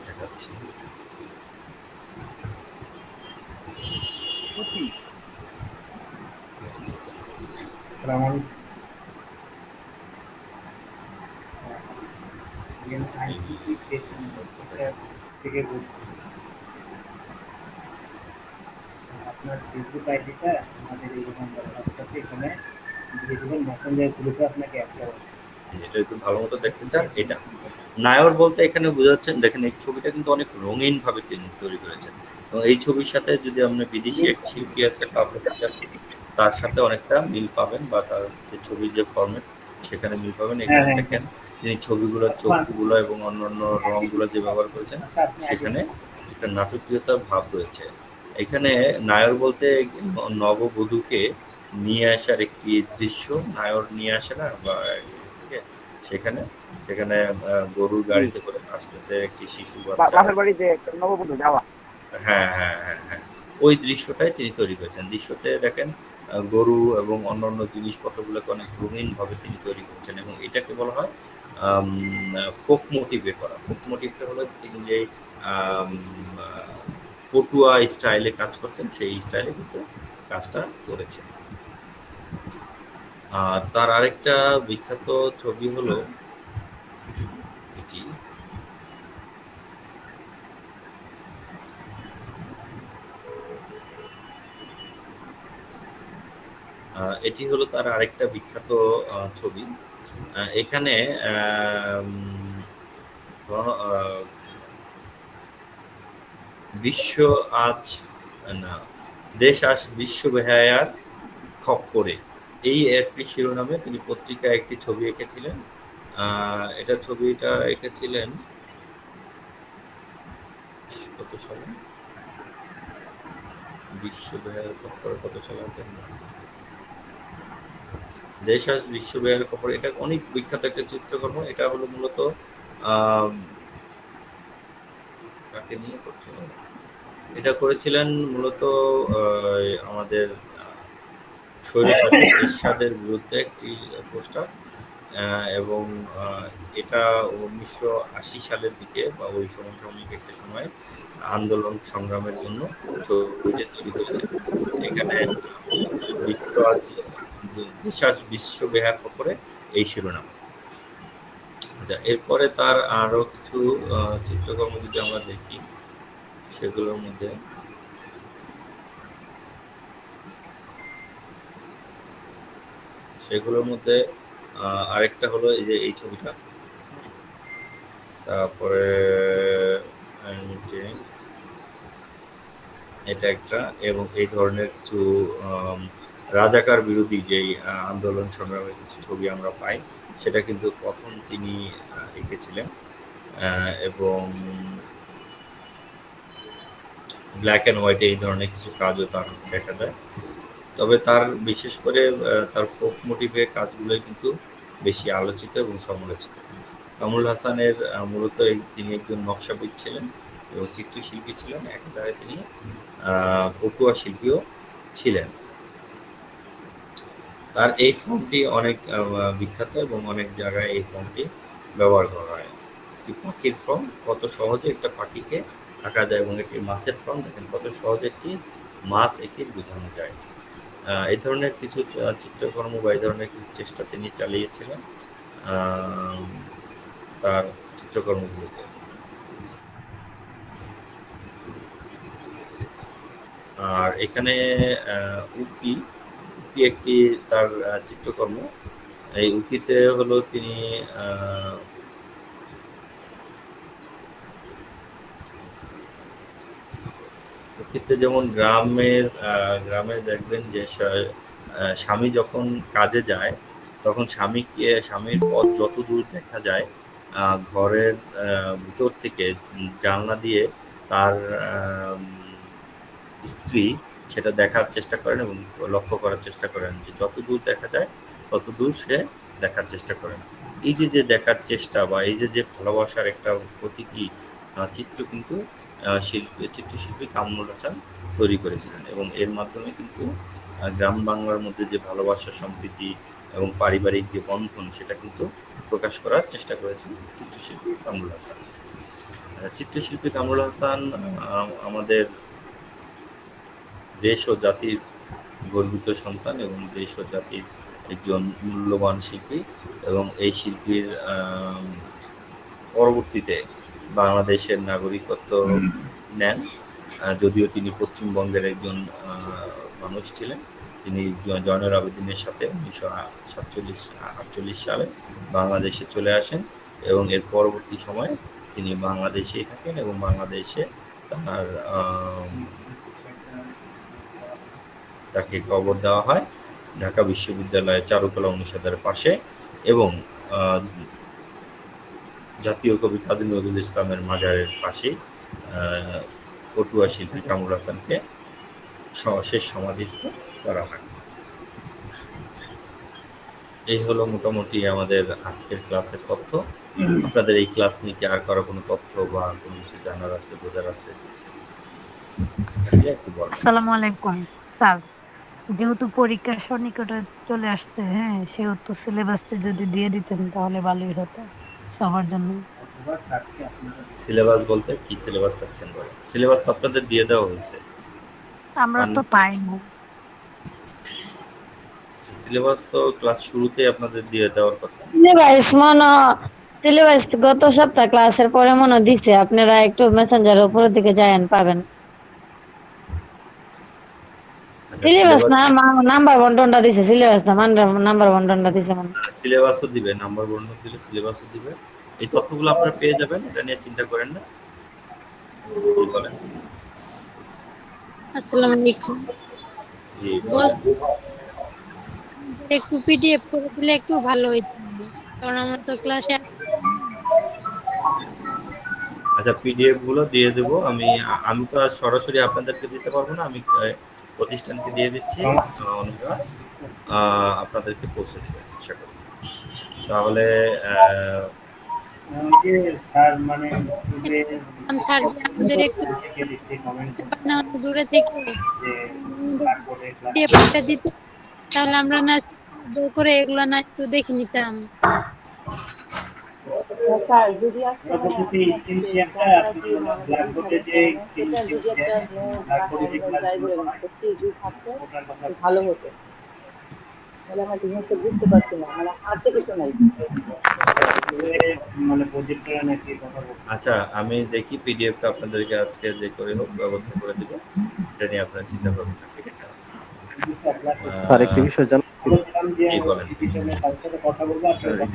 দেখাচ্ছি। আসসালামু আলাইকুম। আইসিটি থেকে বলছি। আপনার ফেসবুক আইডিটা আমাদের এই নাম্বার হোয়াটসঅ্যাপে এখানে দিয়ে দেবেন, মেসেঞ্জার গ্রুপে আপনাকে অ্যাড করা হবে। এটা একটু ভালো মতো দেখতে চান। এটা নায়র বলতে এখানে বোঝাচ্ছেন, দেখেন এই ছবিটা কিন্তু অনেক রঙিন ভাবে তিনি তৈরি করেছেন, এবং এই ছবির সাথে যদি আপনি বিদেশি এক শিল্পী আছে কাব্যিক আছে তার সাথে অনেকটা মিল পাবেন, বা তার যে ছবির যে ফরম্যাট সেখানে মিল পাবেন। এখানে দেখেন তিনি ছবিগুলোর চোখগুলো এবং অন্যান্য রঙগুলো যে ব্যবহার করেছেন সেখানে একটা নাটকীয়তার ভাব রয়েছে। এখানে নায়র বলতে নববধূকে নিয়ে আসার একটি দৃশ্য, নায়র নিয়ে আসে না বা সেখানে সেখানে গরুর গাড়িতে করে আসতেছে একটি শিশু বাচ্চা। বাপের বাড়িতে নববধূ যাওয়া। হ্যাঁ হ্যাঁ হ্যাঁ হ্যাঁ, ওই দৃশ্যটাই তিনি তৈরি করেছেন। দৃশ্যতে দেখেন গরু এবং অন্যান্য জিনিসপত্রগুলোকে অনেক রঙিন ভাবে তিনি তৈরি করেছেন, এবং এটাকে বলা হয় ফোক মোটিভে করা। ফোক মোটিভটা হলো তিনি যে আম, আহ, পটুয়া স্টাইলে কাজ করতেন, সেই স্টাইলে কিন্তু কাজটা করেছেন। আর তার আরেকটা বিখ্যাত ছবি হলো এটি। এটি হলো তার আরেকটা বিখ্যাত ছবি। এখানে বিশ্ব আজ না, দেশ আজ বিশ্ব বেহায়ার খপ্পরে, এই একটি শিরোনামে তিনি পত্রিকায় একটি ছবি এঁকেছিলেন। এটা ছবিটা এঁকেছিলেন কত সালে, বিশ্ব বেহায়ার খপ্পরে কত সালে আঁকেন? দেশ আজ বিশ্ব বেহায়ার খপ্পরে, এটা অনেক বিখ্যাত একটা চিত্রকর্ম। এটা হলো মূলত কাকে নিয়ে করছিলেন, এটা করেছিলেন মূলত আমাদের স্বৈরশাসক এরশাদের বিরুদ্ধে একটি পোস্টার, এবং এটা 1980 সালের দিকে বা ওই সমসাময়িক একটা সময় আন্দোলন সংগ্রামের জন্য ছবিটি তৈরি করেছেন। এখানে বিশ্ব আজ দেশ আজ বিশ্ব বেহার খবরে এই শিরোনাম। আচ্ছা, এরপরে তার আরো কিছু চিত্রকর্ম যদি আমরা দেখি, সেগুলোর মধ্যে আরেকটা হলো এই যে এই ছবিটা, তারপরে এটা একটা, এবং এই ধরনের কিছু রাজাকার বিরোধী যেই আন্দোলন সংগ্রামের কিছু ছবি আমরা পাই, সেটা কিন্তু প্রথম তিনি এঁকেছিলেন এবং ব্ল্যাক অ্যান্ড হোয়াইটে এই ধরনের কিছু কাজও তার দেখা যায়। তবে তার বিশেষ করে তার ফোক মোটিভের কাজগুলোই কিন্তু বেশি আলোচিত এবং সমালোচিত। কামরুল হাসানের মূলত তিনি একজন নকশাবিদ ছিলেন এবং চিত্রশিল্পী ছিলেন, একাধারে তিনি পটুয়া শিল্পীও ছিলেন। তার এই ফর্মটি অনেক বিখ্যাত এবং অনেক জায়গায় এই ফর্মটি ব্যবহার করা হয়। একটি পাখির ফর্ম, কত সহজে একটা পাখিকে আঁকা যায় এবং একটি মাছের ফর্ম দেখেন কত সহজে একটি মাছ এঁকে বোঝানো যায়। এই ধরনের কিছু চিত্রকর্ম বা এই ধরনের কিছু চেষ্টা তিনি চালিয়েছিলেন তার চিত্রকর্মগুলোতে। আর এখানে উকি উকি একটি তার চিত্রকর্ম। এই উকিতে হলো তিনি উকিতে যেমন গ্রামে দেখবেন যে স্বামী যখন কাজে যায় তখন স্বামীর পথ যত দূর দেখা যায় ঘরের ভিতর থেকে জানলা দিয়ে তার স্ত্রী সেটা দেখার চেষ্টা করেন এবং লক্ষ্য করার চেষ্টা করেন যে যত দূর দেখা যায় তত দূর সে দেখার চেষ্টা করেন। এই যে দেখার চেষ্টা বা এই যে ভালোবাসার একটা প্রতীকী চিত্র কিন্তু চিত্রশিল্পী কামরুল হাসান তৈরি করেছিলেন এবং এর মাধ্যমে কিন্তু গ্রাম বাংলার মধ্যে যে ভালোবাসা, সম্প্রীতি এবং পারিবারিক যে বন্ধন সেটা কিন্তু প্রকাশ করার চেষ্টা করেছেন চিত্রশিল্পী কামরুল হাসান। চিত্রশিল্পী কামরুল হাসান আমাদের দেশ ও জাতির গর্বিত সন্তান এবং দেশ ও জাতির একজন মূল্যবান শিল্পী এবং এই শিল্পীর পরবর্তীতে বাংলাদেশের নাগরিকত্ব নেন, যদিও তিনি পশ্চিমবঙ্গের একজন মানুষ ছিলেন। তিনি জয়নুল আবেদিনের সাথে 1948 সালে বাংলাদেশে চলে আসেন এবং এর পরবর্তী সময়ে তিনি বাংলাদেশেই থাকেন এবং বাংলাদেশে তাকে কবর দেওয়া হয় ঢাকা বিশ্ববিদ্যালয়ের চারুকলা অনুষদের পাশে এবং জাতীয় কবি কাজী নজরুল ইসলামের মাজারের পাশে পটুয়া শিল্পী কামরুল হাসানকে শেষ সমাধিস্থ করা হয়। এই হলো মোটামুটি আমাদের আজকের ক্লাসের তথ্য। আপনাদের এই ক্লাস নিয়ে কি আর কারো কোনো তথ্য বা কোনো কিছু জানার আছে, বোঝার আছে? আসসালামু আলাইকুম স্যার, যেহেতু পরীক্ষা সন্নিকটে চলে আসছে, হ্যাঁ, সেহেতু সিলেবাসটা যদি দিয়ে দিতেন তাহলে ভালোই হতো সবার জন্য। সিলেবাস বলতে কি সিলেবাস চাচ্ছেন বলেন? সিলেবাস তো আপনাদের দিয়ে দেওয়া হয়েছে, আমরা তো পাইনি। সিলেবাস তো ক্লাস শুরুতে আপনাদের দিয়ে দেওয়ার কথা। সিলেবাস গত সপ্তাহ ক্লাসের পরে মনে দিছে, আপনারা একটু মেসেঞ্জারের উপরের দিকে যায়েন পাবেন। সিলেবাস না, নাম্বার বন্টনটা দিছে, সিলেবাস না নাম্বার বন্টনটা দিছে। সিলেবাসও দিবে, নাম্বার বন্টন দিলে সিলেবাসও দিবে। এই তথ্যগুলো আপনারা পেয়ে যাবেন, এটা নিয়ে চিন্তা করেন না। জি বলেন। আসসালামু আলাইকুম। জি একটু পিডিএফ করে দিলে একটু ভালো হইতো, কারণ আমরা তো ক্লাসে। আচ্ছা, পিডিএফ গুলো দিয়ে দেবো আমি তো আর সরাসরি আপনাদেরকে দিতে পারবো না, আমি প্রতিষ্ঠানকে দিয়ে দিচ্ছি, আপনাদেরকে পৌঁছে দেবেন আশা করি। তাহলে স্যার মানে স্যার আমাদের একটু দূরে থেকে পিডিএফটা দিতে, তাহলে আমরা না করে এগুলো না একটু দেখে নিতাম। স্যার যদি স্ক্রিন শেয়ারটা আপনি ব্ল্যাকবোর্ডে যে স্ক্রিন শেয়ার ব্ল্যাকবোর্ডে যে ভালো হতো, তাহলে আমার জিনিসটা বুঝতে পারছি না, মানে হাতে কিছু নাই মানে প্রজেক্টর নাকি কথা বলতে। আচ্ছা, আমি দেখি পিডিএফটা আপনাদেরকে আজকে যে করে হোক ব্যবস্থা করে দেবো, এটা নিয়ে আপনারা চিন্তা করবেন না, ঠিক আছে? স্যার একটি বিষয় জানেন, এই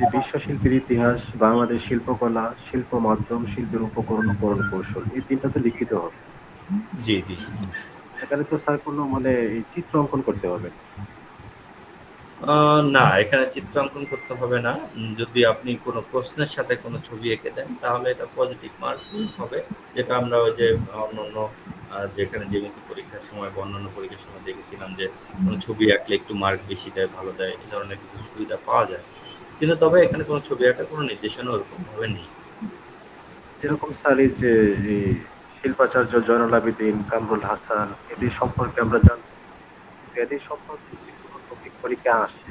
যে বিশ্বশিল্পীর ইতিহাস, বাংলাদেশ শিল্পকলা, শিল্প মাধ্যম, শিল্পের উপকরণ, উপকরণ কৌশল, এই তিনটাতে লিখিত হবে। জি জি। এখানে তো স্যার কোনো মানে এই চিত্র অঙ্কন করতে হবে। না, এখানে চিত্রাঙ্কন করতে হবে না। যদি আপনি কোনো প্রশ্নের সাথে কোনো ছবি এঁকে দেন, তাহলে এটা পজিটিভ মার্ক হবে। যেটা আমরা ওই যে অন্যান্য যেখানে জ্যামিতি পরীক্ষার সময় বা অন্যান্য পরীক্ষার সময় দেখেছিলাম যে কোনো ছবি আঁকলে একটু মার্ক বেশি দেয়, ভালো দেয়, এই ধরনের কিছু সুবিধা পাওয়া যায়। কিন্তু তবে এখানে কোনো ছবি আঁকার কোনো নির্দেশনা ওরকমভাবে নেই। যেরকম স্যার এই যে এই শিল্পাচার্য জয়নুল আবেদিন, কামরুল হাসান এদের সম্পর্কে আমরা জানতে, এদের সম্পর্কে যদি কোনো টপিক পরীক্ষা আসে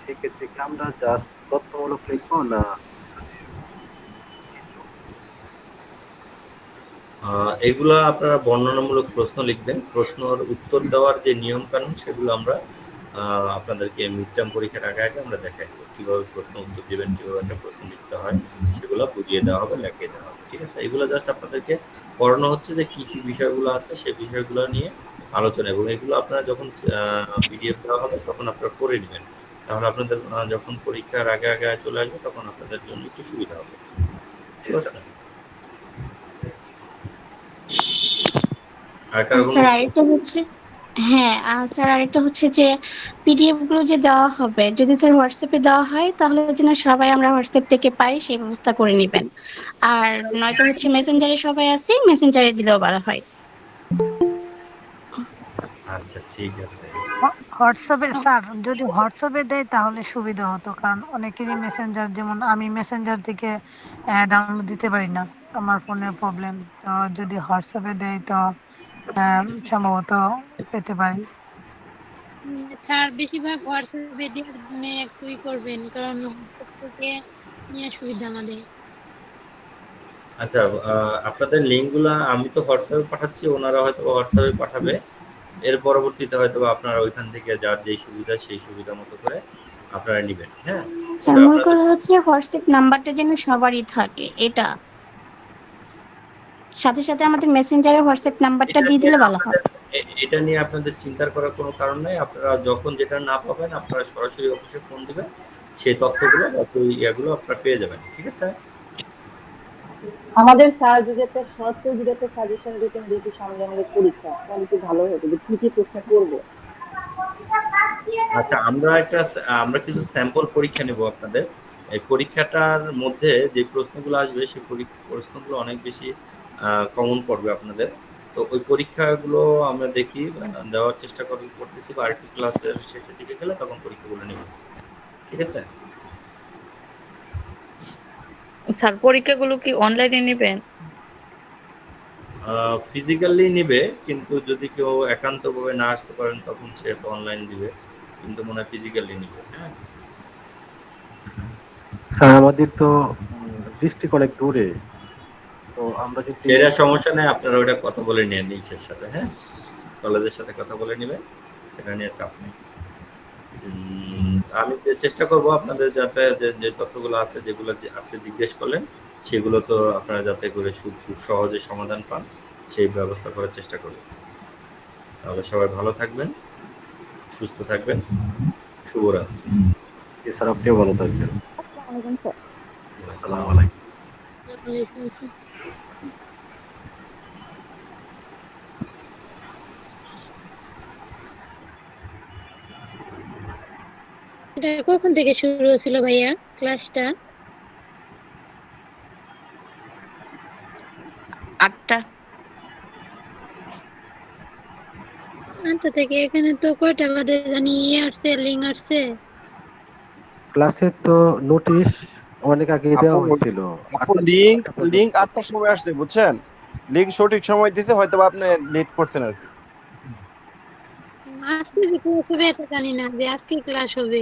সেক্ষেত্রে কি আমরা জাস্ট তথ্যমূলক লিখবো না? এগুলা আপনারা বর্ণনামূলক প্রশ্ন লিখবেন। প্রশ্নর উত্তর দেওয়ার যে নিয়ম কানুন সেগুলো আমরা আপনাদেরকে মিড টার্ম পরীক্ষার আগে আগে আমরা দেখাই দেবো। কীভাবে প্রশ্ন উত্তর দেবেন, কীভাবে একটা প্রশ্ন লিখতে হয় সেগুলো বুঝিয়ে দেওয়া হবে, লেখিয়ে দেওয়া হবে। ঠিক আছে? এগুলো জাস্ট আপনাদেরকে পড়ানো হচ্ছে যে কী কী বিষয়গুলো আছে সেই বিষয়গুলো নিয়ে আলোচনা, এবং এগুলো আপনারা যখন পিডিএফ দেওয়া হবে তখন আপনারা করে নেবেন। তাহলে আপনাদের যখন পরীক্ষার আগে আগে চলে আসবে তখন আপনাদের জন্য একটু সুবিধা হবে। ঠিক আছে? আর কারো কোনো স্যার আরেকটা হচ্ছে, হ্যাঁ স্যার আরেকটা হচ্ছে যে পিডিএফ গুলো যে দেওয়া হবে, যদি স্যার হোয়াটসঅ্যাপে দেওয়া হয় তাহলে যেন সবাই আমরা হোয়াটসঅ্যাপ থেকে পাই সেই ব্যবস্থা করে নেবেন। আর নয়তো হচ্ছে মেসেঞ্জারে সবাই আছে, মেসেঞ্জারে দিলেও ভালো হয়। আচ্ছা, ঠিক আছে। হোয়াটসঅ্যাপে স্যার যদি হোয়াটসঅ্যাপে দেয় তাহলে সুবিধা হতো, কারণ অনেকেরই মেসেঞ্জার, যেমন আমি মেসেঞ্জার থেকে ডাউনলোড দিতে পারি না, আমার ফোনের প্রবলেম। তো যদি হোয়াটসঅ্যাপে দেয় তো সম্ভবত পেতে পারি। স্যার বেশিরভাগ হোয়াটসঅ্যাপে দিয়ে একটুই করবেন, কারণ হোয়াটসঅ্যাপ থেকে নিয়ে সুবিধা আমাদের। আচ্ছা, আপনাদের লিঙ্কগুলা আমি তো হোয়াটসঅ্যাপে পাঠাচ্ছি, ওনারা হয়তো হোয়াটসঅ্যাপে পাঠাবে। এর পরবর্তীতে হয়তো আপনারা ওইখান থেকে যার যেই সুবিধা সেই সুবিধা মতো করে আপনারা নেবেন। হ্যাঁ, স্যার তবে মূল আপনাদের কথা হচ্ছে হোয়াটসঅ্যাপ নাম্বারটা যেন সবারই থাকে, এটা সাথে সাথে আমাদের মেসেঞ্জারে হোয়াটসঅ্যাপ নাম্বারটা এটা দিয়ে নিয়ে দিলে ভালো হয়। আপনাদের এটা নিয়ে আপনাদের চিন্তার করার কোনো কারণ নাই। আপনারা যখন যেটা না পাবেন আপনারা সরাসরি অফিসে ফোন দিবেন, সেই তথ্যগুলো বা ওই ইয়াগুলো আপনারা পেয়ে যাবেন। ঠিক আছে? আমাদের স্যার যদি একটা শর্ট করে যদি একটা সাজেশন দিতেন, যেহেতু সামনে আমাদের পরীক্ষা, তাহলে একটু ভালো হতো যে কি কি প্রশ্ন করবো। আচ্ছা, আমরা কিছু স্যাম্পল পরীক্ষা নেব আপনাদের। এই পরীক্ষাটার মধ্যে যে প্রশ্নগুলো আসবে সেই প্রশ্নগুলো অনেক বেশি কমন পড়বে আপনাদের। তো ওই পরীক্ষাগুলো আমরা দেখি দেওয়ার চেষ্টা করতেছি, বা আরেকটু ক্লাসের শেষের দিকে গেলে তখন পরীক্ষাগুলো নেব। ঠিক আছে? স্যার পরীক্ষাগুলো কি অনলাইনে নেবেন? ফিজিক্যালি নিবে, কিন্তু যদি কেউ একান্তভাবে না আসতে পারেন তখন সে তো অনলাইন দিবে, কিন্তু মনে হয় ফিজিক্যালি নিবে। হ্যাঁ, স্যার আমাদের তো ডিস্ট্রিক্ট অনেক দূরে, তো আমরা যদি সেটা সমস্যা নেই, আপনারা ওটা কথা বলে নিয়ে নিচের সাথে। হ্যাঁ, কলেজের সাথে কথা বলে নেবেন, সেটা নিয়ে চাপ নেই। আমি চেষ্টা করব আপনাদের যাতে যে তথ্যগুলো আছে, যেগুলো আজকে জিজ্ঞেস করলেন, সেগুলো তো আপনারা যাতে করে খুব সহজে সমাধান পান সেই ব্যবস্থা করার চেষ্টা করব। তাহলে সবাই ভালো থাকবেন, সুস্থ থাকবেন। শুভরাত্রি। স্যার আপনিও ভালো থাকবেন। আসসালামু আলাইকুম স্যার। আসসালামু আলাইকুম। এটা কখন থেকে শুরু হয়েছিল ভাইয়া ক্লাসটা? 8টা। 8টা থেকে? এখানে তো কয়টা বাজে জানি আসছে, লিঙ্ক আসছে। ক্লাসে তো নোটিশ অনেক আগে দেওয়া হয়েছিল। লিংক 8টার সময় আসছে, বুঝছেন? লিংক সঠিক সময় দিতে, হয়তো আপনি লেট করছেন আর কি। আজকে যে ক্লাস হবে এটা জানি না যে আজকে ক্লাস হবে,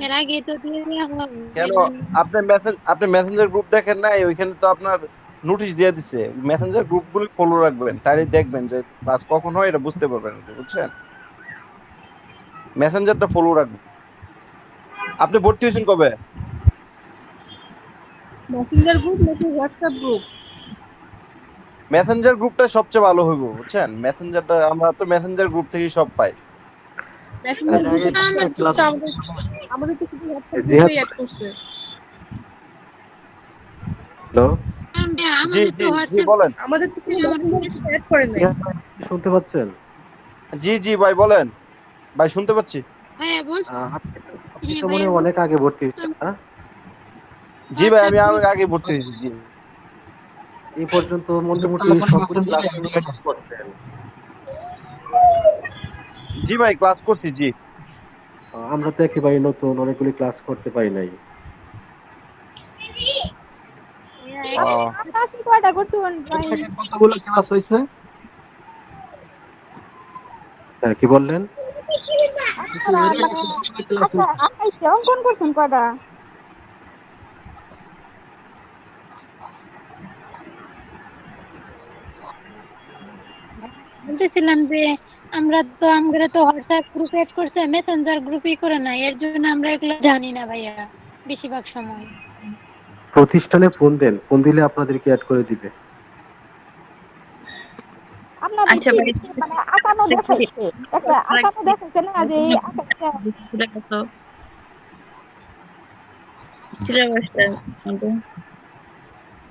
এর আগে তো দিয়ে দেওয়া হবে। কেন আপনি মেসেঞ্জার গ্রুপ দেখেন না? ওইখানে তো আপনার নোটিশ দিয়ে দিছে। মেসেঞ্জার গ্রুপগুলো ফলো রাখবেন, তাহলে দেখবেন যে ক্লাস কখন হয় এটা বুঝতে পারবেন, বুঝছেন? মেসেঞ্জারটা ফলো রাখবেন। আপনি ভর্তি হয়েছেন কবে? মেসেঞ্জার গ্রুপ নাকি হোয়াটসঅ্যাপ গ্রুপ? মেসেঞ্জার গ্রুপটা সবচেয়ে ভালো হইব, বুঝছেন? মেসেঞ্জারটা আমরা তো মেসেঞ্জার গ্রুপ থেকেই সব পাই। মেসেঞ্জার গ্রুপে তো আমাদের তো শুধু হোয়াটসঅ্যাপ গ্রুপেই অ্যাড করছে। হ্যালো, জি জি জি বলেন। আমাদের তো কোনো মেসেঞ্জার অ্যাড করে নাই। শুনতে পাচ্ছেন? জি জি ভাই বলেন। ভাই শুনতে পাচ্ছি। ভাইয়া বল। আপনি হ্যাঁ তো মনে ভাইয়া হয় বল। অনেক আগে ভর্তি হয়েছেন না? জি ভাই, হোয়াটসঅ্যাপ আমি আরো গ্রুপ। আগে ভর্তি হয়েছি। জি এই পর্যন্ত মোটামুটি সবগুলো ক্লাস করছেন। জি ভাই, ক্লাস করছি। জি আমরা তো একেবারে নতুন, অনেকগুলি ক্লাস করতে পারি নাই। ভাইয়া ও কি কয়টা করছো ভাই? কতগুলো ক্লাস হয়েছে? হ্যাঁ, কি বললেন? আপনারা মানে আচ্ছা আকাইছে অঙ্কন করছেন কয়টা? বলতেছিলাম যে আমরা তো হোয়াটসঅ্যাপ গ্রুপ এড করছে, মেসেঞ্জার গ্রুপই করে না, এর জন্য আমরা এগুলো জানি না ভাইয়া বেশিরভাগ সময়। প্রতিষ্ঠানে ফোন দেন, ফোন দিলে আপনাদেরকে অ্যাড করে দিবে। আপনাদের আচ্ছা কি ভাই, মানে আঁকানো দেখাইছে? একটা আঁকানো দেখাইছে না যে এই আঁকাইছে? সিলেবাসটা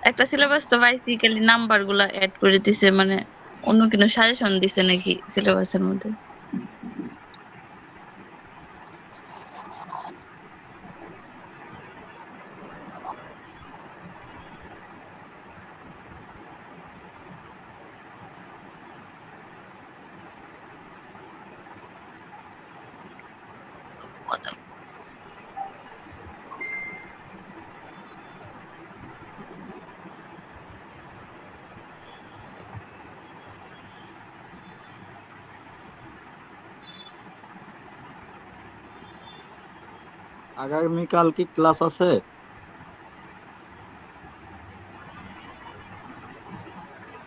একটা সিলেবাস তো পাইছি, খালি নাম্বার গুলা অ্যাড করে দিছে, মানে অন্য কোনো সাজেশন দিছে নাকি সিলেবাসের মধ্যে? কথা আগামীকাল কি ক্লাস আছে?